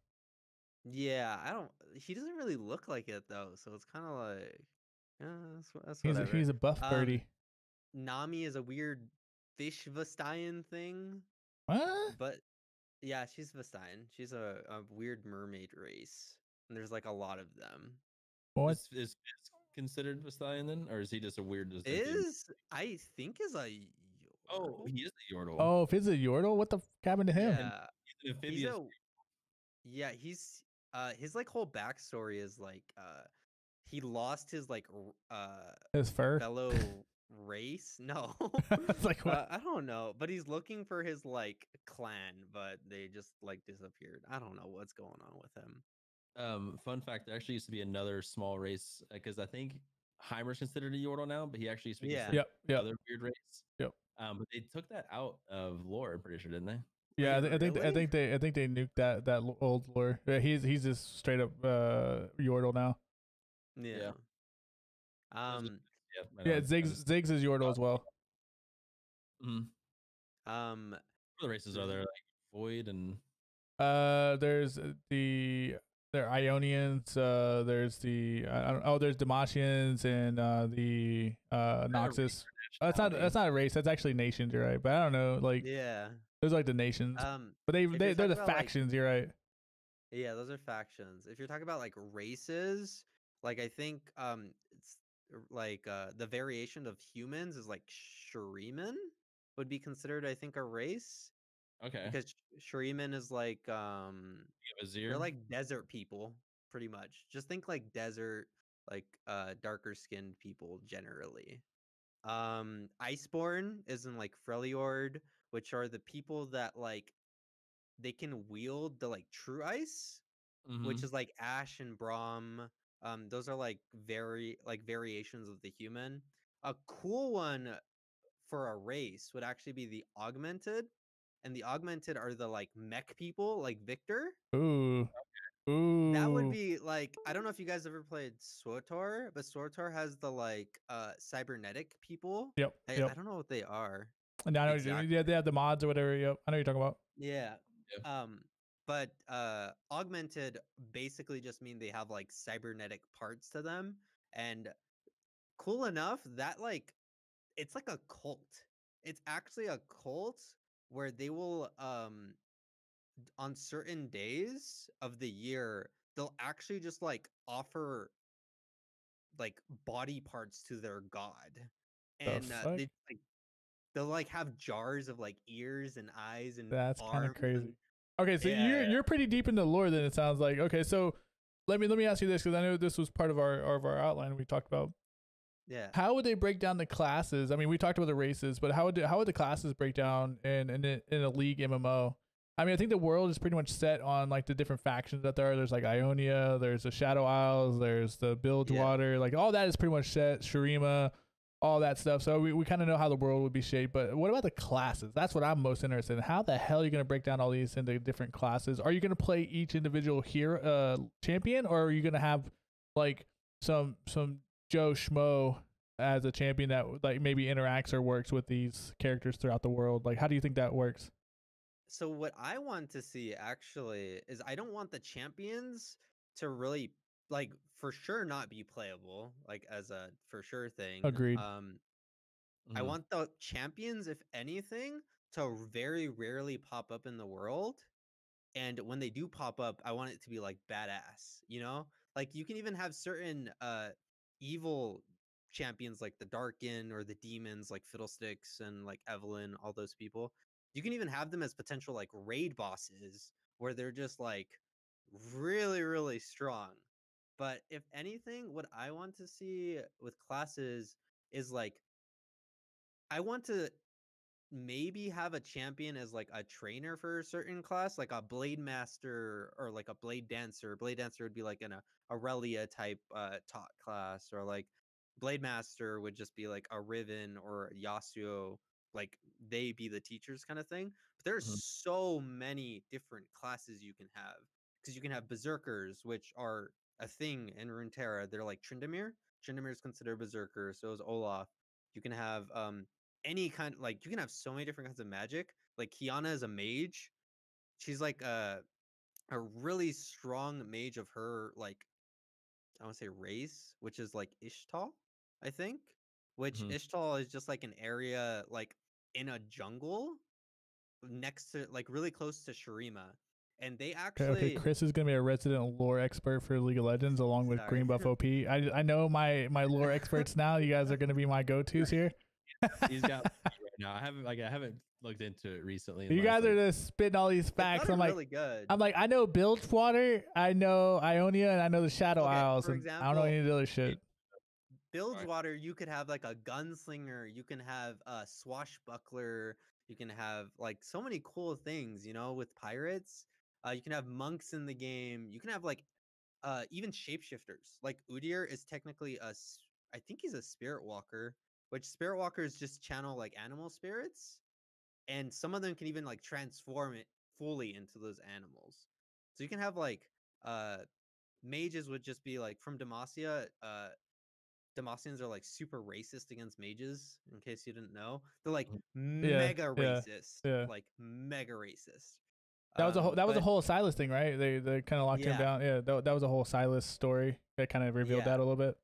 Yeah, I don't. He doesn't really look like it though, so it's kind of like, that's He's whatever. a buff birdie. Nami is a weird fish Vestayan thing, What? but yeah, she's Vestayan. She's a weird mermaid race, and there's like a lot of them. What? Is considered Vestayan then, or is he just a weird? I think is a. Oh, he is a Yordle. Oh, if it's a Yordle, what the f happened to him? Yeah, He's an amphibious. he's his like whole backstory is like he lost his like His fur. fellow race. No, It's like what? I don't know, but he's looking for his like clan, but they just like disappeared. I don't know what's going on with him. Fun fact: there actually used to be another small race because I think Heimer's considered a Yordle now, but he actually used to be considered Yep. another weird race. Yep. But they took that out of lore. I'm pretty sure, didn't they? Yeah, Wait, I think really? they nuked that old lore. Yeah, he's just straight up Yordle now. Yeah. Yeah, Ziggs is Yordle as well. Mm-hmm. Um. What other races are there? Like Void and There's they're Ionians. There's the there's Dematians and the Noxus. That's not a race. That's actually nations. You're right, but I don't know. Like Yeah. those are like the nations. But if you're they're the talking about, like- factions. You're right. Yeah, those are factions. If you're talking about like races, like I think it's like the variation of humans is like Shuriman would be considered, I think, a race. okay. Because Shuriman is like You have Azir. they're like desert people, pretty much. Just think like desert, like darker skinned people generally. Iceborne is in like Freljord, which are the people that like they can wield the like true ice, which is like Ash and Braum. Those are like variations of the human. A cool one for a race would actually be the augmented, and the augmented are the like mech people, like Victor. Ooh. Ooh. That would be like, I don't know if you guys ever played SWTOR, but SWTOR has the like cybernetic people. Yep. I don't know what they are. And I know exactly. yeah, they have the mods or whatever. Yep. I know what you're talking about. Yeah. Yeah. But augmented basically just mean they have like cybernetic parts to them, and cool enough that like it's like a cult. It's actually a cult where they will on certain days of the year they'll actually just like offer like body parts to their god, and they'll like have jars of like ears and eyes and that's kind of arms crazy. and- Okay, so you're pretty deep in the lore then, it sounds like. Okay, so let me ask you this, because I know this was part of our outline we talked about. Yeah. How would they break down the classes? I mean, we talked about the races, but how would the classes break down in a league MMO? I mean, I think the world is pretty much set on like the different factions that there are. There's like Ionia, there's the Shadow Isles, there's the Bilgewater, like all that is pretty much set. Shurima, all that stuff. So we kind of know how the world would be shaped. But what about the classes? That's what I'm most interested in. How the hell are you going to break down all these into different classes? Are you going to play each individual champion, or are you going to have like some Joe Schmo as a champion that like maybe interacts or works with these characters throughout the world? Like, how do you think that works? So what I want to see actually is I don't want the champions to really like for sure not be playable, like as a for sure thing. Agreed. I want the champions, if anything, to very rarely pop up in the world. And when they do pop up, I want it to be like badass, you know? Like you can even have certain evil champions like the Darkin or the demons like Fiddlesticks and like Evelyn, all those people. You can even have them as potential like raid bosses where they're just like really, really strong. But if anything, what I want to see with classes is like I want to maybe have a champion as like a trainer for a certain class, like a blade master or like a blade dancer. Blade dancer would be like an Aurelia type taught class, or like blade master would just be like a Riven or a Yasuo, like they be the teachers kind of thing. But there's so many different classes you can have, because you can have berserkers, which are a thing in Runeterra. They're like Tryndamere. Tryndamere is considered berserker, so is Olaf. You can have any kind, like you can have so many different kinds of magic. Like Kiana is a mage. She's like a really strong mage of her, like I want to say race, which is like Ishtal, I think. Which Ishtal is just like an area like in a jungle next to like really close to Shurima. And they actually Okay, Chris is gonna be a resident lore expert for League of Legends along with GreenBuffOP. I know my lore experts now. You guys are gonna be my go-tos here. He's got right now. I haven't looked into it recently. You guys are just spitting all these facts. I'm really good. I'm like, I know Bilgewater, I know Ionia, and I know the Shadow Isles. For And example, I don't know any of the other shit. Bilgewater, you could have like a gunslinger, you can have a swashbuckler, you can have like so many cool things, you know, with pirates. You can have monks in the game. You can have like even shapeshifters. Like Udyr is technically I think he's a spirit walker, which spirit walkers just channel like animal spirits, and some of them can even like transform it fully into those animals. So you can have like mages would just be like from Demacia. Demacians are like super racist against mages, in case you didn't know. They're like mega racist. Yeah. Like mega racist. That was a whole Silas thing, right? They kind of locked him down. Yeah, that was a whole Silas story that kind of revealed that a little bit.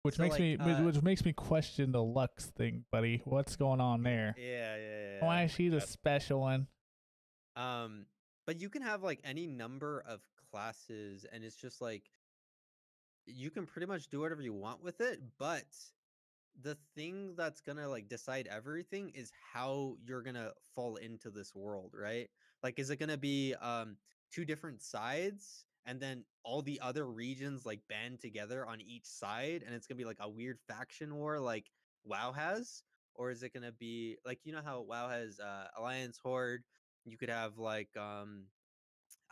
Which so makes me question the Lux thing, buddy. What's going on there? Yeah. Why is she the special one? But you can have like any number of classes, and it's just like you can pretty much do whatever you want with it, but the thing that's gonna like decide everything is how you're gonna fall into this world, right? Like, is it gonna be two different sides, and then all the other regions like band together on each side, and it's gonna be like a weird faction war like WoW has? Or is it gonna be like, you know how WoW has Alliance Horde? You could have like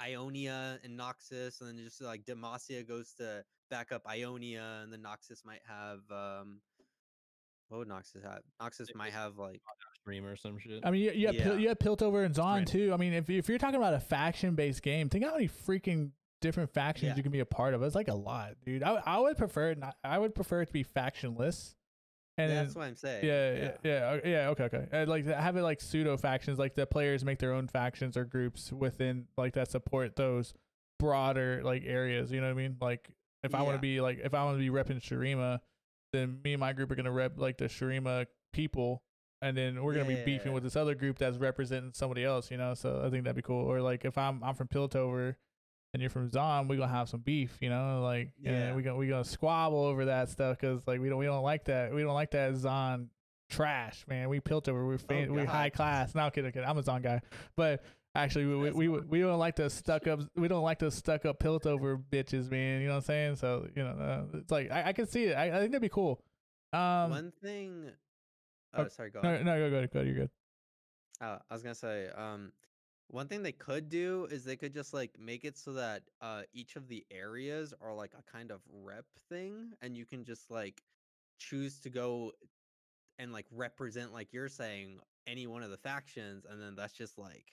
Ionia and Noxus, and then just like Demacia goes to back up Ionia, and then Noxus might have what would Noxus have? Noxus might have like Stream or some shit. I mean, you have Piltover and Zon too. I mean, if you're talking about a faction-based game, think how many freaking different factions you can be a part of. It's like a lot, dude. I would prefer it to be factionless. And that's what I'm saying. Yeah. Okay. Like have it like pseudo factions, like the players make their own factions or groups within like that support those broader like areas. You know what I mean? Like if I want to be repping Shurima, then me and my group are gonna rep like the Shurima people, and then we're gonna be beefing with this other group that's representing somebody else. You know, so I think that'd be cool. Or like if I'm from Piltover and you're from Zon, we're gonna have some beef, you know, like we gonna squabble over that stuff, because like we don't like that Zon trash, man. We Piltover, we're high class. No, kidding. I'm a Zon guy, but actually we don't like those stuck up Piltover bitches, man. You know what I'm saying? So you know, it's like I can see it. I think that'd be cool. One thing. Sorry, go on. No, go. You're good. I was gonna say One thing they could do is they could just like make it so that each of the areas are like a kind of rep thing, and you can just like choose to go and like represent, like you're saying, any one of the factions, and then that's just like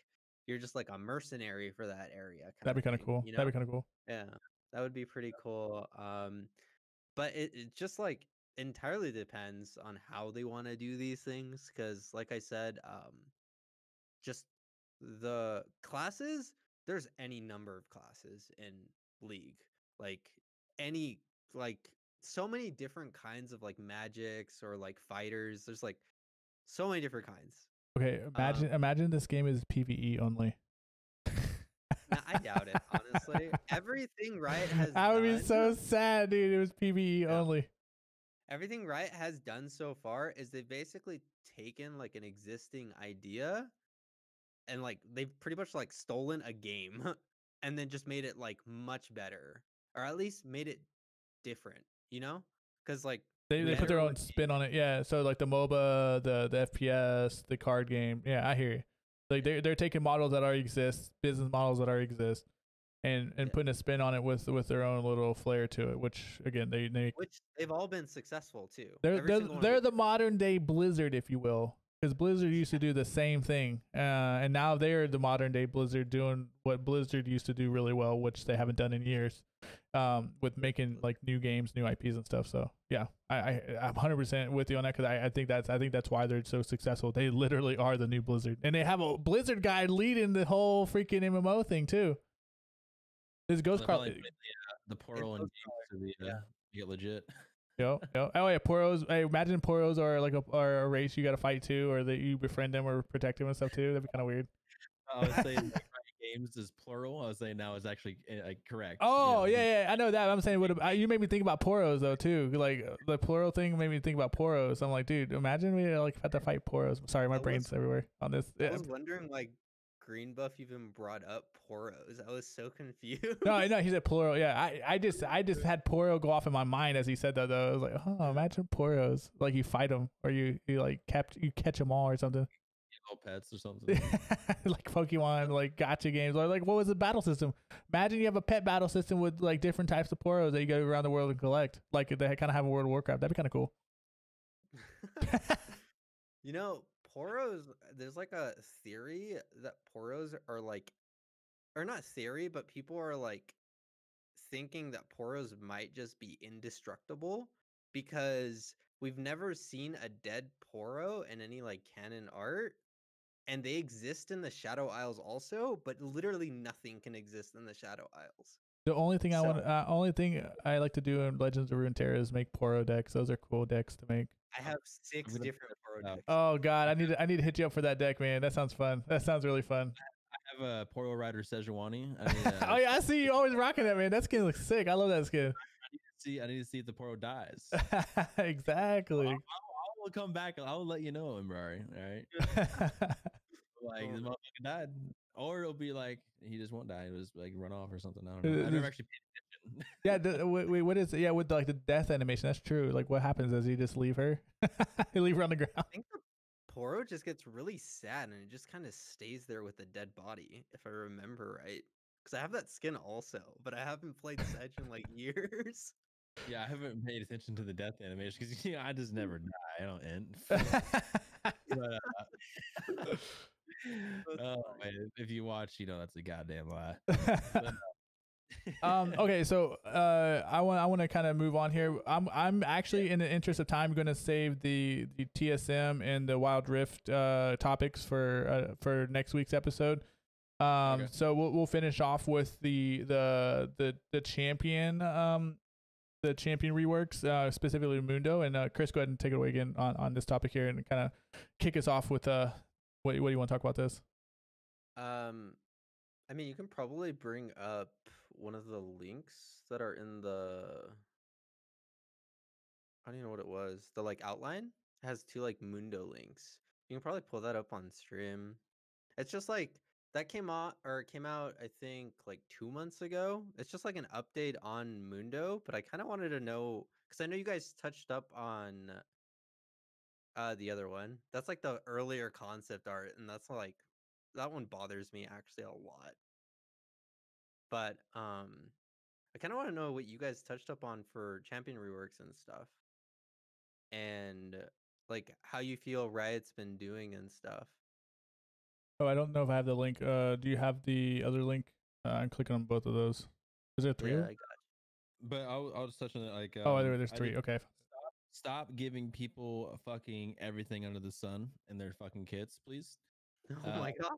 you're just like a mercenary for that area kind That'd be of kind of thing, cool. you know? That'd be kind of cool. Yeah, that would be pretty cool. But it just like entirely depends on how they want to do these things, because like I said, just the classes, there's any number of classes in League, like any, like so many different kinds of like magics or like fighters. There's like so many different kinds. Okay, imagine this game is PvE only. Now, I doubt it, honestly. Everything Riot has I would be done, so sad, dude. It was PvE yeah, only. everything Riot has done so far is they've basically taken like an existing idea, and like they've pretty much like stolen a game and then just made it like much better, or at least made it different, you know? Because like They put their literally, own spin on it. Yeah. So like the MOBA, the FPS, the card game. Yeah, I hear you. Like they're taking models that already exist, business models that already exist, and yeah, putting a spin on it with their own little flair to it. Which again, which they've all been successful too. they're Every they're, single one of they're these. the modern day Blizzard, if you will. Because Blizzard used to do the same thing, and now they're the modern day Blizzard doing what Blizzard used to do really well, which they haven't done in years, with making like new games, new IPs and stuff. So yeah, I'm 100% with you on that, because I think that's why they're so successful. They literally are the new Blizzard, and they have a Blizzard guy leading the whole freaking MMO thing too. This Ghost Card. The Poro and to the get legit. Yo. Oh yeah, Poros. Hey, imagine Poros are like a race you got to fight too, or that you befriend them or protect them and stuff too. That'd be kind of weird. I was saying like, games is plural. I was saying now is actually correct. Oh yeah, I know that. I'm saying you made me think about Poros though too. Like the plural thing made me think about Poros. I'm like, dude, imagine we like had to fight Poros. Sorry, my brain's everywhere on this. I was wondering why GreenBuff even brought up Poros. I was so confused. No, he said plural. Yeah, I just had Poro go off in my mind as he said that though. I was like, oh, imagine Poros. Like you fight them, or you like catch them all or something. Pets or something. Like Pokemon, like gotcha games, or like what was the battle system? Imagine you have a pet battle system with like different types of Poros that you go around the world and collect. Like they kind of have a World of Warcraft. That'd be kind of cool. You know, Poros, there's like a theory that Poros are like, or not theory, but people are like thinking that Poros might just be indestructible, because we've never seen a dead Poro in any like canon art, and they exist in the Shadow Isles also, but literally nothing can exist in the Shadow Isles. The only thing only thing I like to do in Legends of Runeterra is make Poro decks. Those are cool decks to make. I have 6 different Poro decks. Oh god, I need to hit you up for that deck, man. That sounds fun. That sounds really fun. I have a Poro Rider Sejuani. Oh yeah, I see you always rocking that, man. That skin looks sick. I love that skin. I need to see if the Poro dies. Exactly. I'll come back. I'll let you know, Umbrare. All right. Like the motherfucker died, or it'll be like he just won't die. It was like run off or something. I don't know. I've never actually paid attention. Yeah. Wait, what is it? Yeah, with like the death animation. That's true. Like what happens is you just leave her. You leave her on the ground. I think the Poro just gets really sad and it just kind of stays there with the dead body, if I remember right. Because I have that skin also, but I haven't played Sedge in like years. Yeah, I haven't paid attention to the death animation because I just never die. I don't end. But, oh man, if you watch, that's a goddamn lie. Okay, so I want to kind of move on here. I'm actually, in the interest of time, going to save the TSM and the Wild Rift topics for next week's episode. Okay. So we'll finish off with the champion the champion reworks, specifically Mundo. And Chris, go ahead and take it away again on this topic here and kind of kick us off with what do you want to talk about this? I mean, you can probably bring up one of the links that are in the, I don't even know what it was. The like outline has 2 like Mundo links. You can probably pull that up on stream. It's just like that came out, I think like 2 months ago. It's just like an update on Mundo, but I kind of wanted to know, because I know you guys touched up on the other one. That's like the earlier concept art, and that's like one bothers me actually a lot. But I kind of want to know what you guys touched up on for champion reworks and stuff, and like how you feel Riot's been doing and stuff. Oh, I don't know if I have the link. Do you have the other link? I'm clicking on both of those. Is there 3 of Yeah, them? I got But I'll just touch on it. Like, Oh, there's 3. Okay. Stop giving people fucking everything under the sun in their fucking kits, please. you. Oh my god.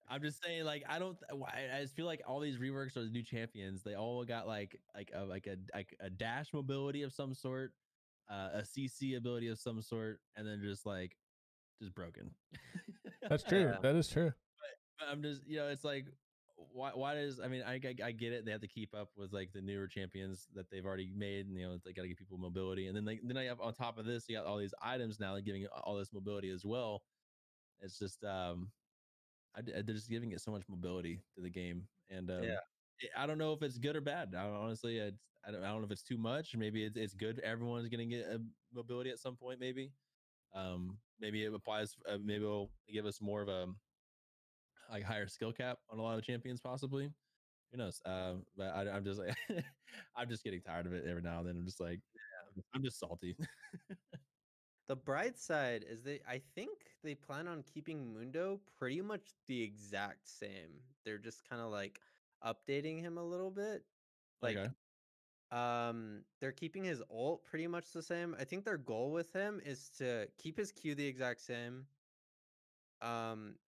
I'm just saying, like, I just feel like all these reworks or the new champions, they all got like a dash mobility of some sort, a CC ability of some sort, and then just broken. That's true. Yeah. That is true. But I'm just, it's like, why does, I mean, I get it. They have to keep up with like the newer champions that they've already made, and they got to give people mobility. And then I have on top of this, you got all these items now, like giving all this mobility as well. It's just, they're just giving it so much mobility to the game, and I don't know if it's good or bad. Honestly, I don't know if it's too much. Maybe it's good. Everyone's gonna get mobility at some point. Maybe, maybe it applies. Maybe it'll give us more of a like higher skill cap on a lot of champions, possibly. Who knows? But I'm just like, I'm just getting tired of it every now and then. I'm just like, I'm just salty. The bright side is I think they plan on keeping Mundo pretty much the exact same. They're just kind of like updating him a little bit. Like, Okay. they're keeping his ult pretty much the same. I think their goal with him is to keep his Q the exact same.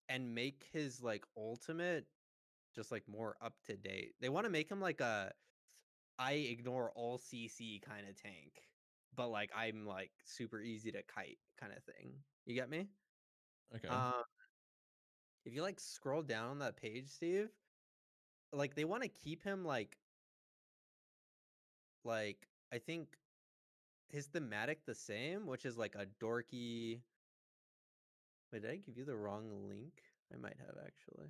And make his like ultimate just like more up to date. They want to make him like a I ignore all CC kind of tank, but like I'm like super easy to kite kind of thing. You get me? Okay. If you like scroll down on that page, Steve, like they want to keep him like I think his thematic the same, which is like a dorky. Wait, did I give you the wrong link? I might have actually.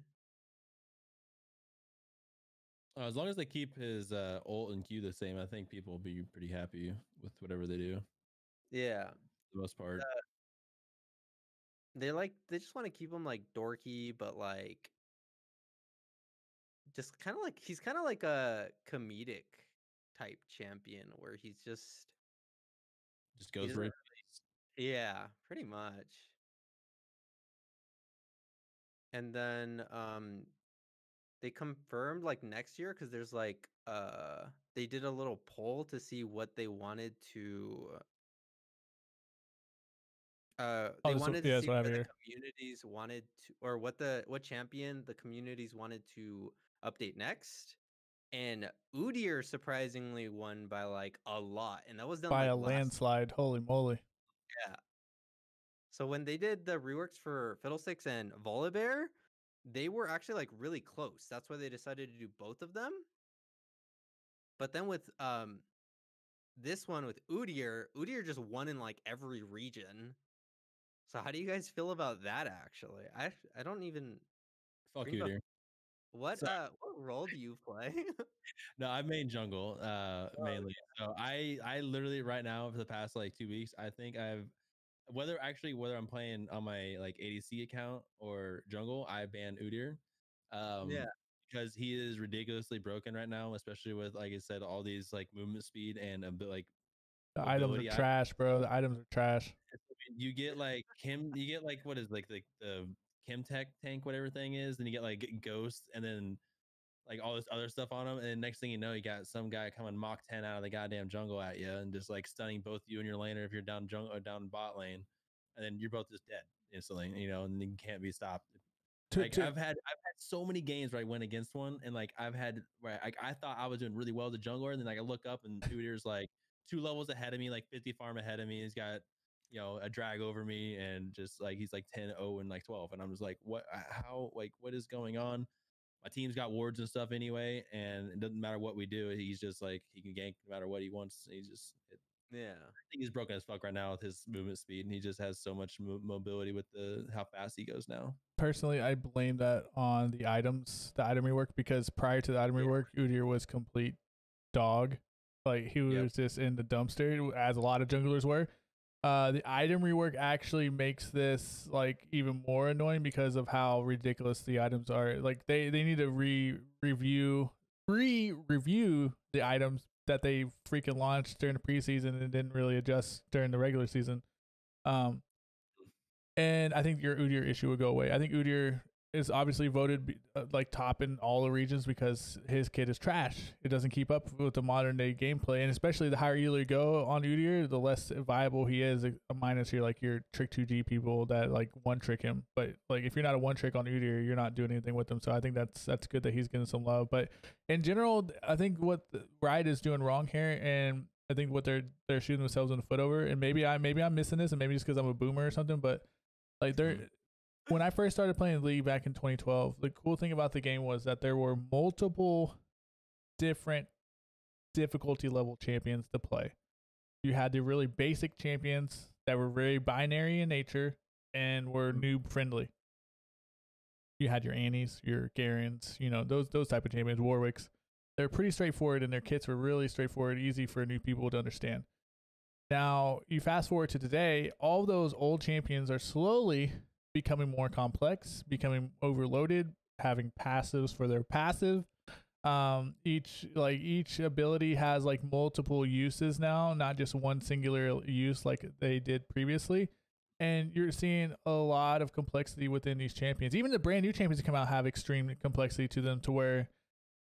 As long as they keep his ult and Q the same, I think people will be pretty happy with whatever they do. Yeah. For the most part. They just want to keep him like dorky, but like just kind of like he's kind of like a comedic type champion where he's just goes doesn't for really- it. yeah, pretty much. And then they confirmed like next year because there's like they did a little poll to see what they wanted to they wanted to see what the communities wanted to, or what champion the communities wanted to update next. And Udyr surprisingly won by like a lot, and that was done by like a landslide. Holy moly! Yeah. So when they did the reworks for Fiddlesticks and Volibear, they were actually like really close. That's why they decided to do both of them. But then with this one with Udyr just won in like every region. So how do you guys feel about that? Actually, I don't even. Fuck you, dear. What role do you play? No, I main jungle mainly. So I literally right now for the past like 2 weeks, I think I've whether I'm playing on my like ADC account or jungle, I ban Udyr. Yeah. Because he is ridiculously broken right now, especially with like I said, all these like movement speed and like the items are trash, bro. The items are trash. You get like you get like what is like the Chem Tech tank, whatever thing is, then you get like Ghost, and then like all this other stuff on him, and next thing you know, you got some guy coming Mach 10 out of the goddamn jungle at you, and just like stunning both you and your laner if you're down jungle or down bot lane, and then you're both just dead instantly, and you can't be stopped. Like I've had so many games where I went against one, and like I've had where I thought I was doing really well as a jungler, and then like I look up and Udyr's like 2 levels ahead of me, like 50 farm ahead of me. He's got a drag over me, and just like he's like 10-0 and like 12, and I'm just like, what? How? Like what is going on? My team's got wards and stuff anyway, and it doesn't matter what we do. He's just like he can gank no matter what he wants. He's just Yeah. I think he's broken as fuck right now with his movement speed, and he just has so much mobility with how fast he goes now. Personally, I blame that on the items, the item rework, because prior to the item rework, Udyr was complete dog. Like he was just in the dumpster, as a lot of junglers were. The item rework actually makes this like even more annoying because of how ridiculous the items are. Like they need to review the items that they freaking launched during the preseason and didn't really adjust during the regular season. And I think your Udyr issue would go away. I think Udyr is obviously voted like top in all the regions because his kit is trash. It doesn't keep up with the modern day gameplay, and especially the higher you go on Udyr, the less viable he is. Minus your trick 2G people that like one trick him, but like if you're not a one trick on Udyr, you're not doing anything with him. So I think that's good that he's getting some love. But in general, I think what Riot is doing wrong here, and I think what they're shooting themselves in the foot over, and maybe I'm missing this, and maybe just because I'm a boomer or something, but like when I first started playing League back in 2012, the cool thing about the game was that there were multiple different difficulty level champions to play. You had the really basic champions that were very binary in nature and were noob friendly. You had your Annies, your Garens, those type of champions, Warwicks. They're pretty straightforward, and their kits were really straightforward, easy for new people to understand. Now, you fast forward to today, all those old champions are slowly becoming more complex, becoming overloaded, having passives for their passive. Each ability has like multiple uses now, not just one singular use like they did previously. And you're seeing a lot of complexity within these champions. Even the brand new champions that come out have extreme complexity to them, to where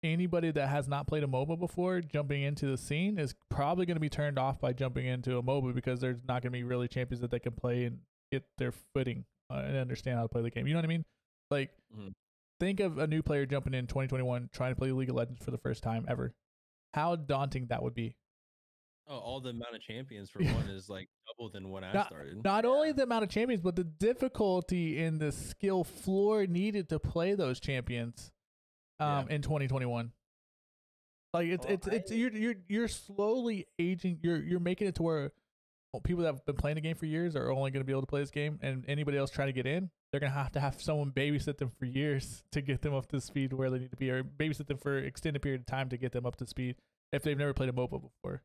anybody that has not played a MOBA before jumping into the scene is probably going to be turned off by jumping into a MOBA, because there's not going to be really champions that they can play and get their footing and understand how to play the game. You know what I mean? Like, think of a new player jumping in 2021 trying to play League of Legends for the first time ever. How daunting that would be. Oh, all the amount of champions for one is like double than when I started. Not only the amount of champions, but the difficulty in the skill floor needed to play those champions. In 2021, like you're slowly aging. You're making it to where people that have been playing the game for years are only going to be able to play this game, and anybody else trying to get in, they're going to have someone babysit them for years to get them up to speed where they need to be, or babysit them for extended period of time to get them up to speed if they've never played a MOBA before.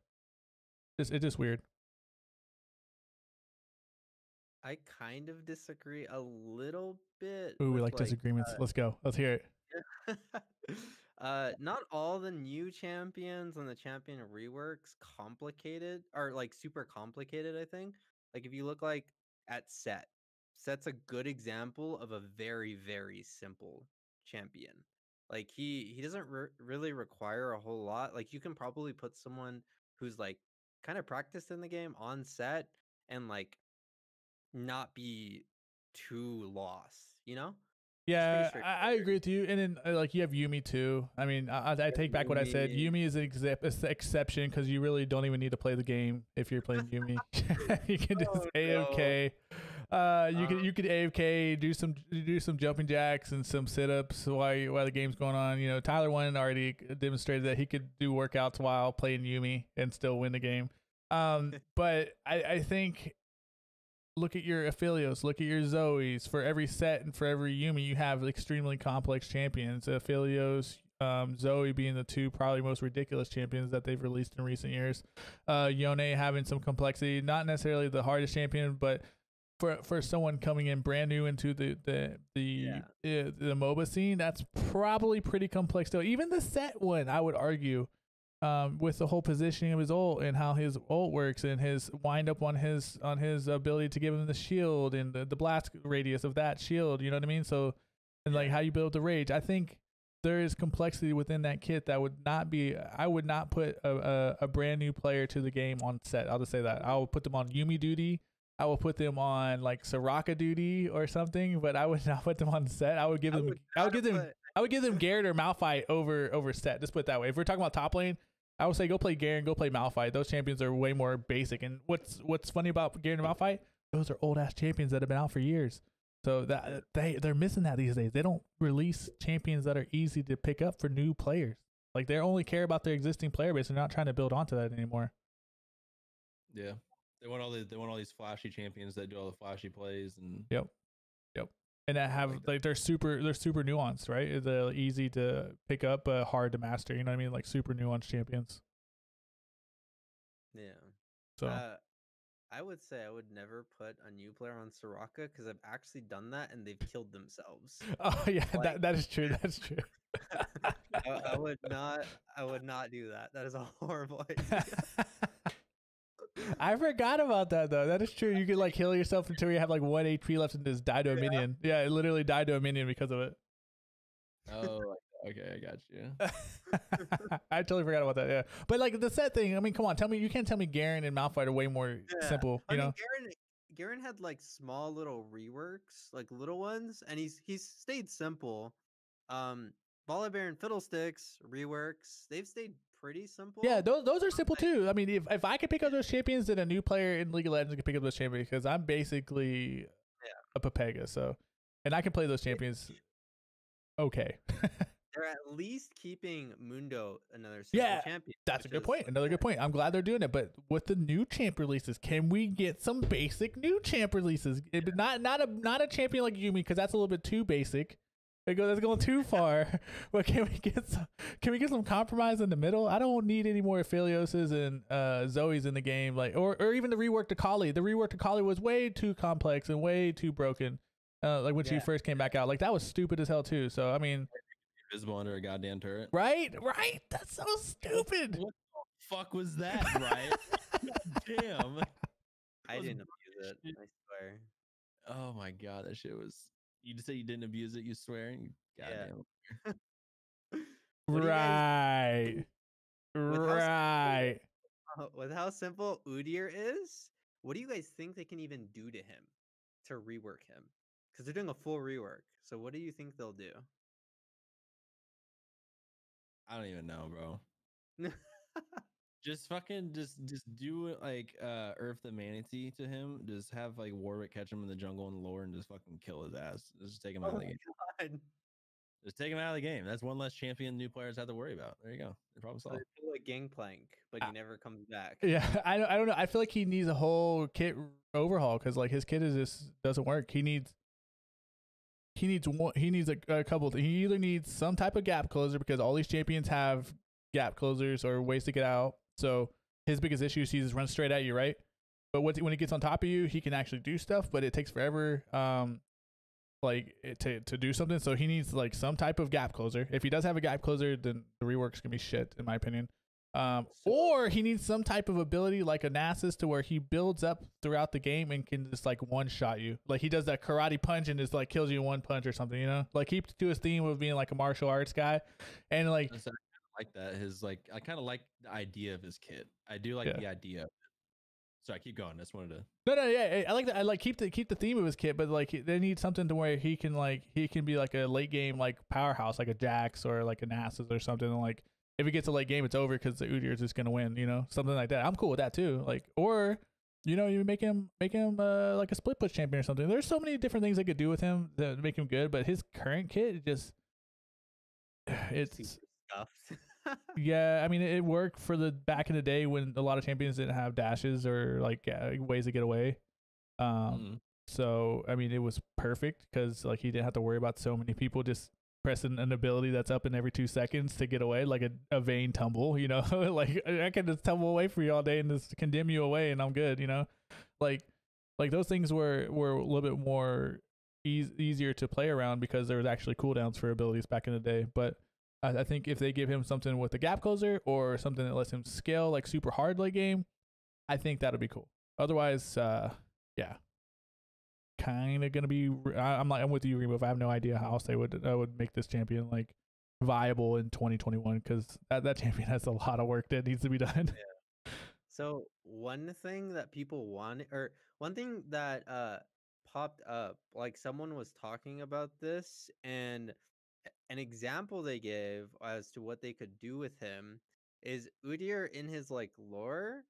It's just weird. I kind of disagree a little bit. Ooh, we like disagreements. Let's go. Let's hear it. Not all the new champions and the champion reworks are like super complicated. I think, like, if you look like at Set's a good example of a very, very simple champion. Like he doesn't really require a whole lot. Like you can probably put someone who's like kind of practiced in the game on Set and like not be too lost, Yeah, I agree with you. And then like you have Yumi too. I mean, I take back what I said. Yumi is an exception because you really don't even need to play the game if you're playing Yumi. You can just AFK. You could AFK, do some jumping jacks and some sit-ups while the game's going on. Tyler One already demonstrated that he could do workouts while playing Yumi and still win the game. But I think, look at your Aphelios, look at your Zoes. For every set and for every Yumi, you have extremely complex champions. Aphelios, Zoe being the two probably most ridiculous champions that they've released in recent years. Yone having some complexity, not necessarily the hardest champion, but for someone coming in brand new into the MOBA scene, that's probably pretty complex though. Even the set one, I would argue, with the whole positioning of his ult and how his ult works and his wind up on his ability to give him the shield and the blast radius of that shield, you know what I mean? So, and like how you build the rage, I think there is complexity within that kit that would not be, I would not put a brand new player to the game on Set. I'll just say that. I will put them on Yumi duty. I will put them on like Soraka duty or something, but I would not put them on Set. I would give them Garrett or Malphite over Set. Just put it that way. If we're talking about top lane, I would say go play Garen, go play Malphite. Those champions are way more basic. And what's funny about Garen and Malphite, those are old ass champions that have been out for years. So that they're missing that these days. They don't release champions that are easy to pick up for new players. Like they only care about their existing player base. They're not trying to build onto that anymore. Yeah, they want all these flashy champions that do all the flashy plays and yep. And that have like they're super nuanced, right? They're easy to pick up, but hard to master. You know what I mean? Like super nuanced champions. Yeah. So I would say I would never put a new player on Soraka because I've actually done that and they've killed themselves. Oh yeah, Like, that is true. That's true. I would not do that. That is a horrible idea. I forgot about that though. That is true. You could like heal yourself until you have like 1 HP left and just die to a minion. Yeah, it literally died to a minion because of it. Oh, okay, I got you. I totally forgot about that. Yeah, but like the set thing. I mean, come on, tell me. You can't tell me Garen and Malphite are way more simple. You know, Garen had like small little reworks, like little ones, and he's stayed simple. Volibear and Fiddlesticks reworks, they've stayed pretty simple. Yeah, those are simple too. I mean, if I could pick up those champions, then a new player in League of Legends can pick up those champions because I'm basically a Pepega, so and I can play those champions. Okay. They're at least keeping Mundo another simple champion. That's a good point. Another good point. I'm glad they're doing it. But with the new champ releases, can we get some basic new champ releases? Not a champion like Yumi because that's a little bit too basic. That's going too far. But can we get some compromise in the middle? I don't need any more Aphelioses and Zoes in the game, like or even the reworked Akali. The reworked Akali was way too complex and way too broken. Like when she first came back out, like that was stupid as hell too. So I mean. Visible under a goddamn turret. Right. That's so stupid. What the fuck was that, right? Damn. I didn't abuse it. I swear. Oh my god, that shit was. You just say you didn't abuse it. You swear? Goddamn. Right. With how simple Udyr is, what do you guys think they can even do to him to rework him? Because they're doing a full rework. So what do you think they'll do? I don't even know, bro. Just do it like Earth the Manatee to him. Just have like Warwick catch him in the jungle and lore and just fucking kill his ass. Just take him out of the game. God. Just take him out of the game. That's one less champion new players have to worry about. There you go. The problem solved. So they like Gangplank, but he never comes back. Yeah, I don't know. I feel like he needs a whole kit overhaul because like his kit just doesn't work. He needs a couple. He either needs some type of gap closer because all these champions have gap closers or ways to get out. So his biggest issue is he just runs straight at you, right? But when he gets on top of you, he can actually do stuff, but it takes forever, to do something. So he needs like some type of gap closer. If he does have a gap closer, then the rework's gonna be shit, in my opinion. Or he needs some type of ability like a Nasus to where he builds up throughout the game and can just like one shot you. Like he does that karate punch and just like kills you in one punch or something, you know? Like keep to his theme of being like a martial arts guy. And like that. I kind of like the idea of his kit. I do like the idea of it. Sorry, keep going. I just wanted to. No, yeah. I like that. I like keep the theme of his kit, but like they need something to where he can be like a late game like powerhouse, like a Jax or like a Nasus or something. And like if he gets a late game, it's over because the Udyr is just gonna win, you know, something like that. I'm cool with that too. Like or you know, you make him like a split push champion or something. There's so many different things they could do with him to make him good, but his current kit it's yeah, I mean it worked for the back in the day when a lot of champions didn't have dashes or like ways to get away. So I mean it was perfect because like he didn't have to worry about so many people just pressing an ability that's up in every 2 seconds to get away, like a Vayne tumble, you know. Like I can just tumble away for you all day and just condemn you away and I'm good, you know. Like those things were a little bit more easier to play around because there was actually cooldowns for abilities back in the day. But I think if they give him something with a gap closer or something that lets him scale like super hard late game, I think that'll be cool. Otherwise, yeah, kind of gonna be. I'm with you, GreenBuffOP. I have no idea how else they would make this champion like viable in 2021 because that champion has a lot of work that needs to be done. Yeah. So one thing that people want, or one thing that popped up, like someone was talking about this and. An example they gave as to what they could do with him is Udyr in his like lore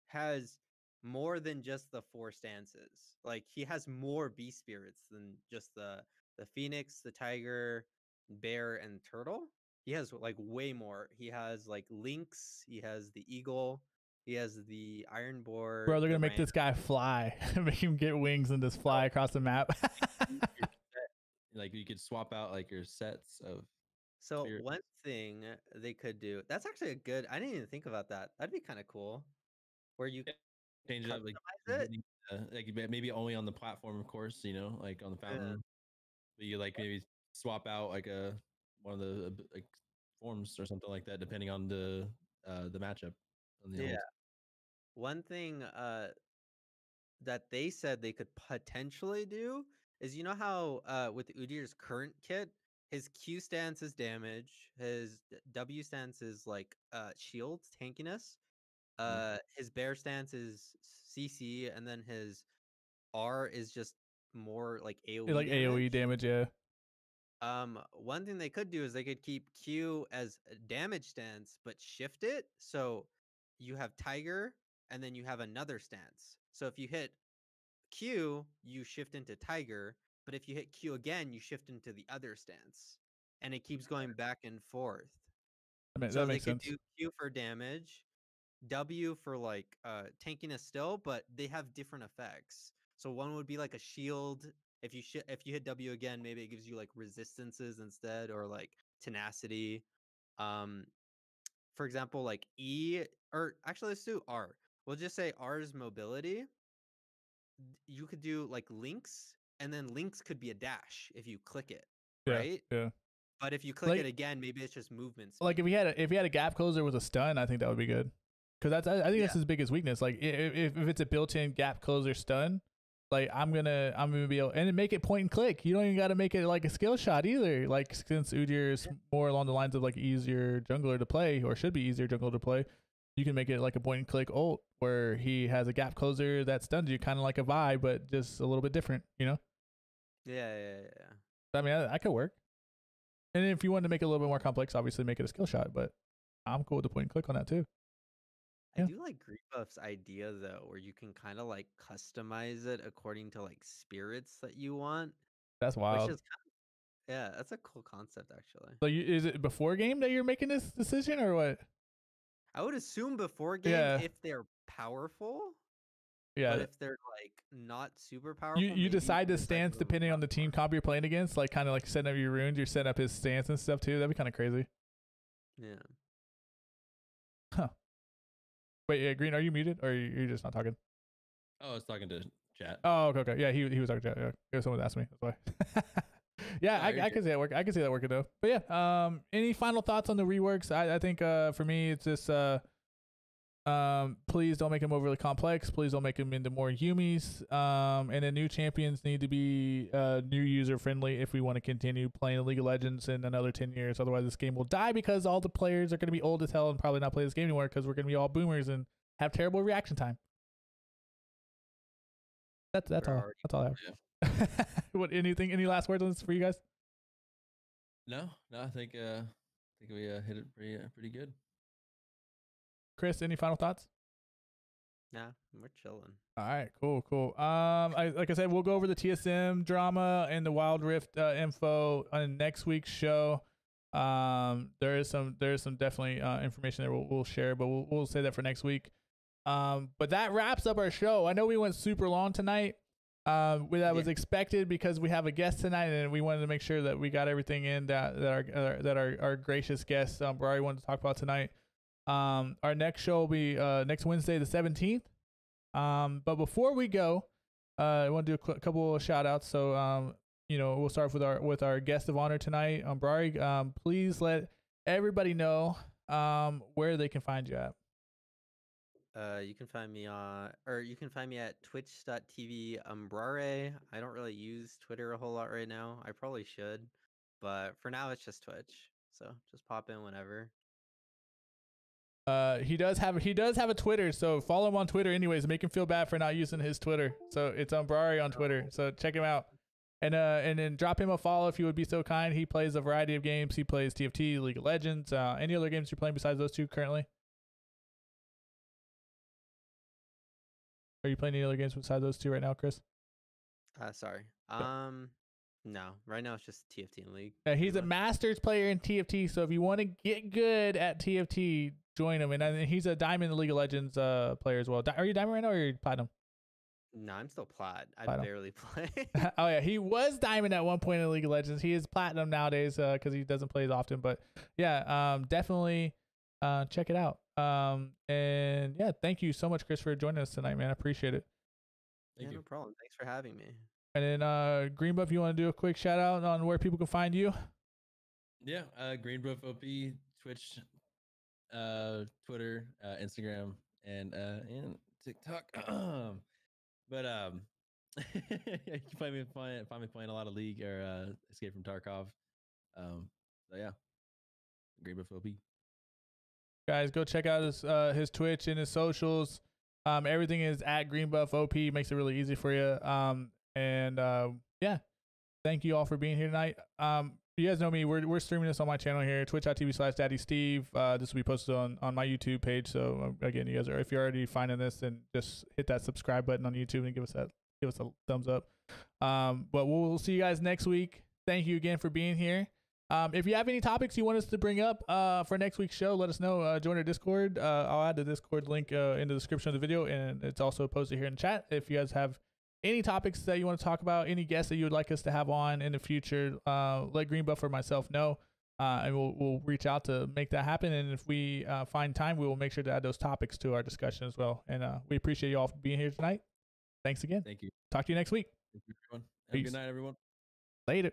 has more than just the 4 stances. Like he has more beast spirits than just the phoenix, the tiger, bear, and turtle. He has like way more. He has like lynx, he has the eagle, he has the iron boar. Bro, they're gonna make this guy fly, make him get wings and just fly across the map. Like you could swap out like your sets of. So one thing they could do, that's actually a good. I didn't even think about that. That'd be kind of cool, where you change it up, like customize it. maybe only on the platform, of course. Like on the fountain, but you like maybe swap out like one of the like forms or something like that, depending on the matchup. On the Yeah. One thing that they said they could potentially do is, you know how with Udyr's current kit, his Q stance is damage, his W stance is like shield tankiness, his bear stance is CC, and then his R is just more like AoE like damage. AoE damage, yeah. One thing they could do is they could keep Q as a damage stance, but shift it so you have Tiger and then you have another stance. So if you hit Q, you shift into Tiger, but if you hit Q again, you shift into the other stance, and it keeps going back and forth. That makes could sense. do Q for damage, W for like tankiness still, but they have different effects. So one would be like a shield. If you hit W again, maybe it gives you like resistances instead, or like tenacity. For example, like E, or actually let's do R. We'll just say R is mobility. You could do like links, and then links could be a dash if you click it, right? Yeah. But if you click Like- it again, maybe it's just movement speed. Like if he had a gap closer with a stun, I think that would be good. Because I think that's his biggest weakness. Like if it's a built-in gap closer stun, like I'm gonna be able and make it point and click. You don't even got to make it like a skill shot either. Like since Udyr is more along the lines of like easier jungler to play, or should be easier jungler to play, you can make it like a point and click ult where he has a gap closer that stuns you, kind of like a vibe, but just a little bit different. Yeah. I mean, I could work. And if you wanted to make it a little bit more complex, obviously make it a skill shot. But I'm cool with the point and click on that too. I do like GreenBuff's idea though, where you can kind of like customize it according to like spirits that you want. That's wild. Which is yeah, that's a cool concept actually. So is it before game that you're making this decision or what? I would assume before game if they're powerful. Yeah. But if they're like not super powerful, you decide the stance depending on the team comp you're playing against, like kind of like setting up your runes, you're setting up his stance and stuff too. That'd be kind of crazy. Yeah. Huh. Wait, yeah, Green, are you muted or you're just not talking? Oh, I was talking to chat. Oh, okay. Yeah, he was talking to chat. Yeah, someone asked me. That's why. Yeah, I can see that work. I can see that working though. But yeah, any final thoughts on the reworks? I think for me it's just please don't make them overly complex. Please don't make them into more Yumis. And then new champions need to be new user friendly if we want to continue playing League of Legends in another 10 years. Otherwise, this game will die because all the players are going to be old as hell and probably not play this game anymore because we're going to be all boomers and have terrible reaction time. That's all. That's all I have. Yeah. Any last words on this for you guys? No, I think we hit it pretty good. Chris, any final thoughts? Nah, we're chilling. All right, cool. Like I said, we'll go over the TSM drama and the Wild Rift info on next week's show. There is some definitely information that we'll share, but we'll say that for next week. But that wraps up our show. I know we went super long tonight. That was expected because we have a guest tonight, and we wanted to make sure that we got everything in that our gracious guest Umbrare wanted to talk about tonight. Our next show will be next Wednesday, the 17th. But before we go, I want to do a couple of shout outs. So, we'll start with our guest of honor tonight, Umbrare. Please let everybody know where they can find you at. You can find me at twitch.tv Umbrare. I don't really use Twitter a whole lot right now. I probably should, but for now it's just Twitch. So just pop in whenever. He does have a Twitter, so follow him on Twitter anyways. Make him feel bad for not using his Twitter. So it's Umbrare on Twitter. So check him out. And then drop him a follow if you would be so kind. He plays a variety of games. He plays TFT, League of Legends. Any other games you're playing besides those two currently? Are you playing any other games besides those two right now, Chris? Sorry. No. Right now it's just TFT and League. He's a Masters player in TFT, so if you want to get good at TFT, join him. And he's a Diamond League of Legends player as well. Are you Diamond right now or are you Platinum? No, I'm still Plat. I Platinum. barely play. Oh yeah, he was Diamond at one point in League of Legends. He is Platinum nowadays because he doesn't play as often. But yeah, definitely check it out. And yeah, thank you so much, Chris, for joining us tonight, man. I appreciate it. Thank you. No problem. Thanks for having me. And then GreenBuff, you want to do a quick shout out on where people can find you? Yeah, GreenBuffOP, Twitch, Twitter, Instagram, and TikTok. But you can find me playing a lot of League or Escape from Tarkov. So yeah, GreenBuffOP. Guys, go check out his Twitch and his socials. Everything is at GreenBuffOP. Makes it really easy for you. Yeah, thank you all for being here tonight. You guys know me. We're streaming this on my channel here, twitch.tv/DaddySteve. This will be posted on my YouTube page. So again, you guys are, if you're already finding this, then just hit that subscribe button on YouTube and give us a thumbs up. But we'll see you guys next week. Thank you again for being here. If you have any topics you want us to bring up for next week's show, let us know. Join our Discord. I'll add the Discord link in the description of the video, and it's also posted here in the chat. If you guys have any topics that you want to talk about, any guests that you would like us to have on in the future, let GreenBuff or myself know, and we'll reach out to make that happen. And if we find time, we will make sure to add those topics to our discussion as well. And we appreciate you all for being here tonight. Thanks again. Thank you. Talk to you next week. Thank you, everyone. Have Peace. a good night, everyone. Later.